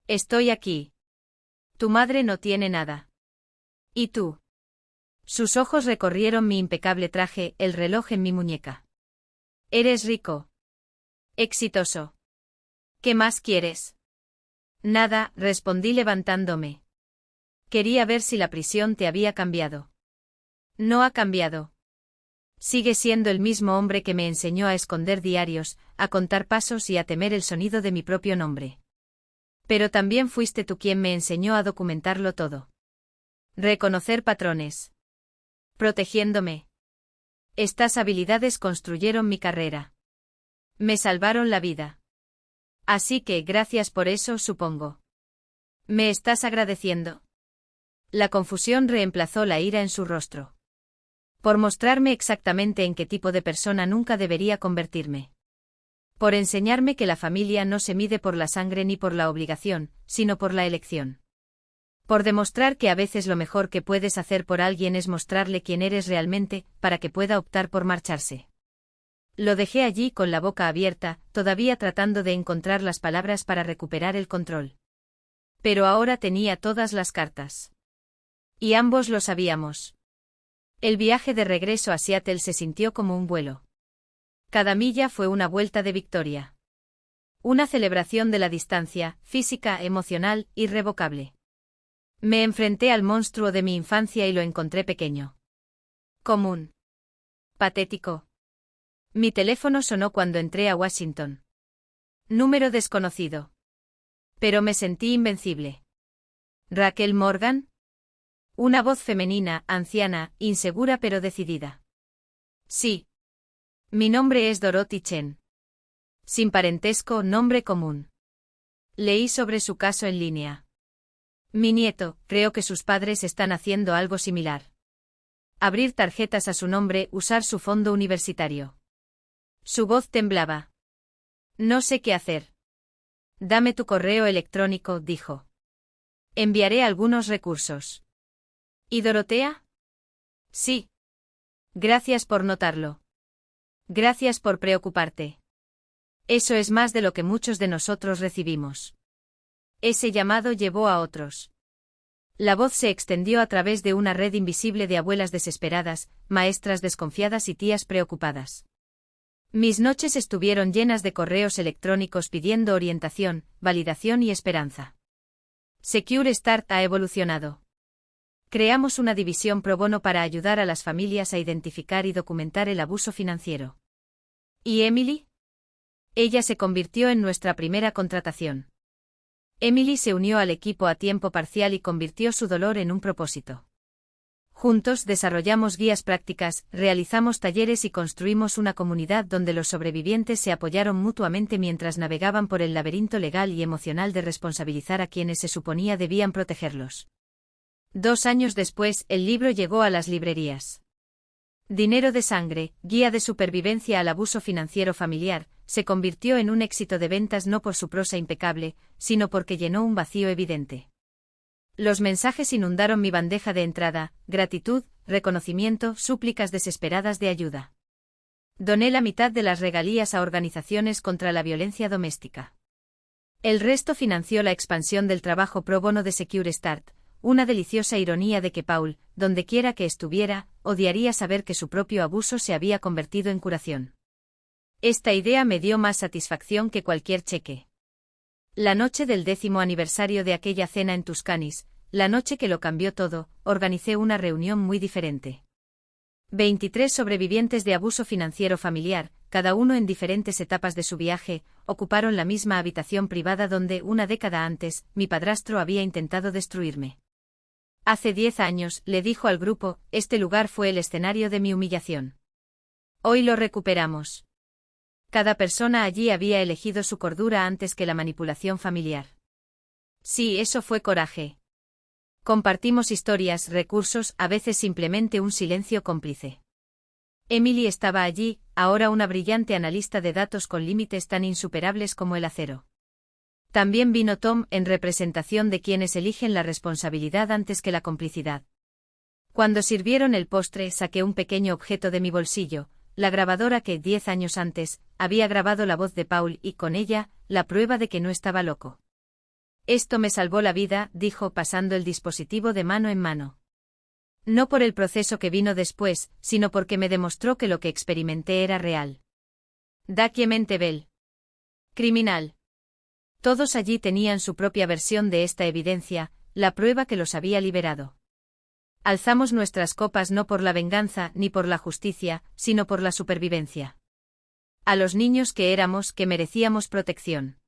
Estoy aquí. Tu madre no tiene nada. ¿Y tú? Sus ojos recorrieron mi impecable traje, el reloj en mi muñeca. Eres rico. Exitoso. ¿Qué más quieres? Nada, respondí levantándome. Quería ver si la prisión te había cambiado. No ha cambiado. Sigue siendo el mismo hombre que me enseñó a esconder diarios, a contar pasos y a temer el sonido de mi propio nombre. Pero también fuiste tú quien me enseñó a documentarlo todo. Reconocer patrones. Protegiéndome. Estas habilidades construyeron mi carrera. Me salvaron la vida. Así que gracias por eso, supongo. ¿Me estás agradeciendo? La confusión reemplazó la ira en su rostro. Por mostrarme exactamente en qué tipo de persona nunca debería convertirme. Por enseñarme que la familia no se mide por la sangre ni por la obligación, sino por la elección. Por demostrar que a veces lo mejor que puedes hacer por alguien es mostrarle quién eres realmente, para que pueda optar por marcharse. Lo dejé allí con la boca abierta, todavía tratando de encontrar las palabras para recuperar el control. Pero ahora tenía todas las cartas. Y ambos lo sabíamos. El viaje de regreso a Seattle se sintió como un vuelo. Cada milla fue una vuelta de victoria. Una celebración de la distancia, física, emocional, irrevocable. Me enfrenté al monstruo de mi infancia y lo encontré pequeño. Común. Patético. Mi teléfono sonó cuando entré a Washington. Número desconocido. Pero me sentí invencible. ¿Raquel Morgan? Una voz femenina, anciana, insegura pero decidida. Sí. Mi nombre es Dorothy Chen. Sin parentesco, nombre común. Leí sobre su caso en línea. Mi nieto, creo que sus padres están haciendo algo similar. Abrir tarjetas a su nombre, usar su fondo universitario. Su voz temblaba. No sé qué hacer. Dame tu correo electrónico, dijo. Enviaré algunos recursos. ¿Y Dorotea? Sí. Gracias por notarlo. Gracias por preocuparte. Eso es más de lo que muchos de nosotros recibimos. Ese llamado llevó a otros. La voz se extendió a través de una red invisible de abuelas desesperadas, maestras desconfiadas y tías preocupadas. Mis noches estuvieron llenas de correos electrónicos pidiendo orientación, validación y esperanza. Secure Start ha evolucionado. Creamos una división pro bono para ayudar a las familias a identificar y documentar el abuso financiero. ¿Y Emily? Ella se convirtió en nuestra primera contratación. Emily se unió al equipo a tiempo parcial y convirtió su dolor en un propósito. Juntos desarrollamos guías prácticas, realizamos talleres y construimos una comunidad donde los sobrevivientes se apoyaron mutuamente mientras navegaban por el laberinto legal y emocional de responsabilizar a quienes se suponía debían protegerlos. 2 años después, el libro llegó a las librerías. Dinero de sangre, guía de supervivencia al abuso financiero familiar, se convirtió en un éxito de ventas no por su prosa impecable, sino porque llenó un vacío evidente. Los mensajes inundaron mi bandeja de entrada, gratitud, reconocimiento, súplicas desesperadas de ayuda. Doné la mitad de las regalías a organizaciones contra la violencia doméstica. El resto financió la expansión del trabajo pro bono de Secure Start, una deliciosa ironía de que Paul, dondequiera que estuviera, odiaría saber que su propio abuso se había convertido en curación. Esta idea me dio más satisfacción que cualquier cheque. La noche del 10º aniversario de aquella cena en Tuscany's, la noche que lo cambió todo, organicé una reunión muy diferente. 23 sobrevivientes de abuso financiero familiar, cada uno en diferentes etapas de su viaje, ocuparon la misma habitación privada donde, una década antes, mi padrastro había intentado destruirme. Hace 10 años, le dijo al grupo, este lugar fue el escenario de mi humillación. Hoy lo recuperamos. Cada persona allí había elegido su cordura antes que la manipulación familiar. Sí, eso fue coraje. Compartimos historias, recursos, a veces simplemente un silencio cómplice. Emily estaba allí, ahora una brillante analista de datos con límites tan insuperables como el acero. También vino Tom, en representación de quienes eligen la responsabilidad antes que la complicidad. Cuando sirvieron el postre, saqué un pequeño objeto de mi bolsillo, la grabadora que, 10 años antes, había grabado la voz de Paul y, con ella, la prueba de que no estaba loco. Esto me salvó la vida, dijo pasando el dispositivo de mano en mano. No por el proceso que vino después, sino porque me demostró que lo que experimenté era real. Document Bell. Criminal. Todos allí tenían su propia versión de esta evidencia, la prueba que los había liberado. Alzamos nuestras copas no por la venganza ni por la justicia, sino por la supervivencia. A los niños que éramos, que merecíamos protección.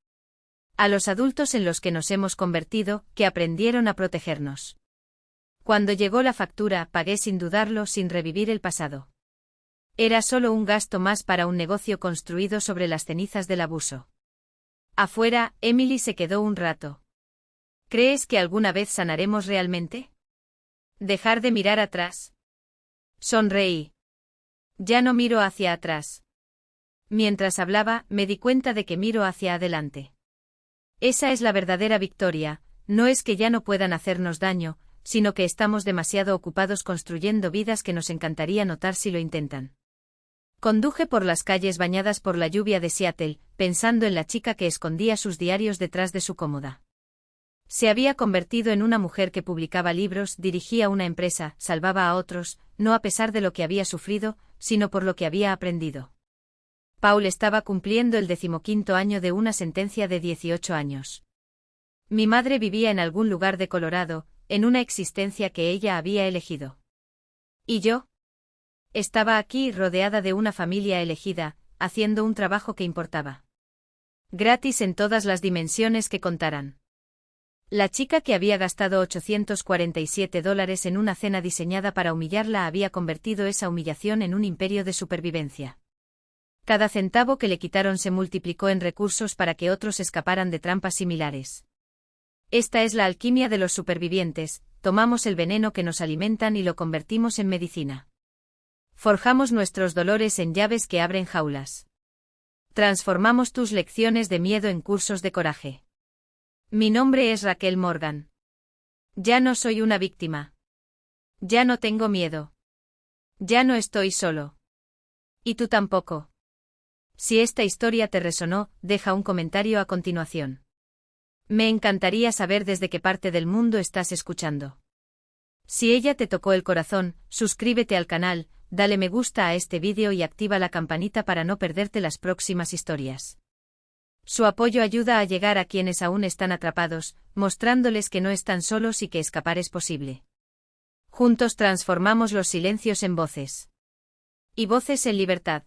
A los adultos en los que nos hemos convertido, que aprendieron a protegernos. Cuando llegó la factura, pagué sin dudarlo, sin revivir el pasado. Era solo un gasto más para un negocio construido sobre las cenizas del abuso. Afuera, Emily se quedó un rato. ¿Crees que alguna vez sanaremos realmente? Dejar de mirar atrás. Sonreí. Ya no miro hacia atrás. Mientras hablaba, me di cuenta de que miro hacia adelante. Esa es la verdadera victoria, no es que ya no puedan hacernos daño, sino que estamos demasiado ocupados construyendo vidas que nos encantaría notar si lo intentan. Conduje por las calles bañadas por la lluvia de Seattle, pensando en la chica que escondía sus diarios detrás de su cómoda. Se había convertido en una mujer que publicaba libros, dirigía una empresa, salvaba a otros, no a pesar de lo que había sufrido, sino por lo que había aprendido. Paul estaba cumpliendo el 15º año de una sentencia de 18 años. Mi madre vivía en algún lugar de Colorado, en una existencia que ella había elegido. ¿Y yo? Estaba aquí, rodeada de una familia elegida, haciendo un trabajo que importaba. Gratis en todas las dimensiones que contaran. La chica que había gastado $847 en una cena diseñada para humillarla había convertido esa humillación en un imperio de supervivencia. Cada centavo que le quitaron se multiplicó en recursos para que otros escaparan de trampas similares. Esta es la alquimia de los supervivientes, tomamos el veneno que nos alimentan y lo convertimos en medicina. Forjamos nuestros dolores en llaves que abren jaulas. Transformamos tus lecciones de miedo en cursos de coraje. Mi nombre es Raquel Morgan. Ya no soy una víctima. Ya no tengo miedo. Ya no estoy solo. Y tú tampoco. Si esta historia te resonó, deja un comentario a continuación. Me encantaría saber desde qué parte del mundo estás escuchando. Si ella te tocó el corazón, suscríbete al canal, dale me gusta a este vídeo y activa la campanita para no perderte las próximas historias. Su apoyo ayuda a llegar a quienes aún están atrapados, mostrándoles que no están solos y que escapar es posible. Juntos transformamos los silencios en voces. Y voces en libertad.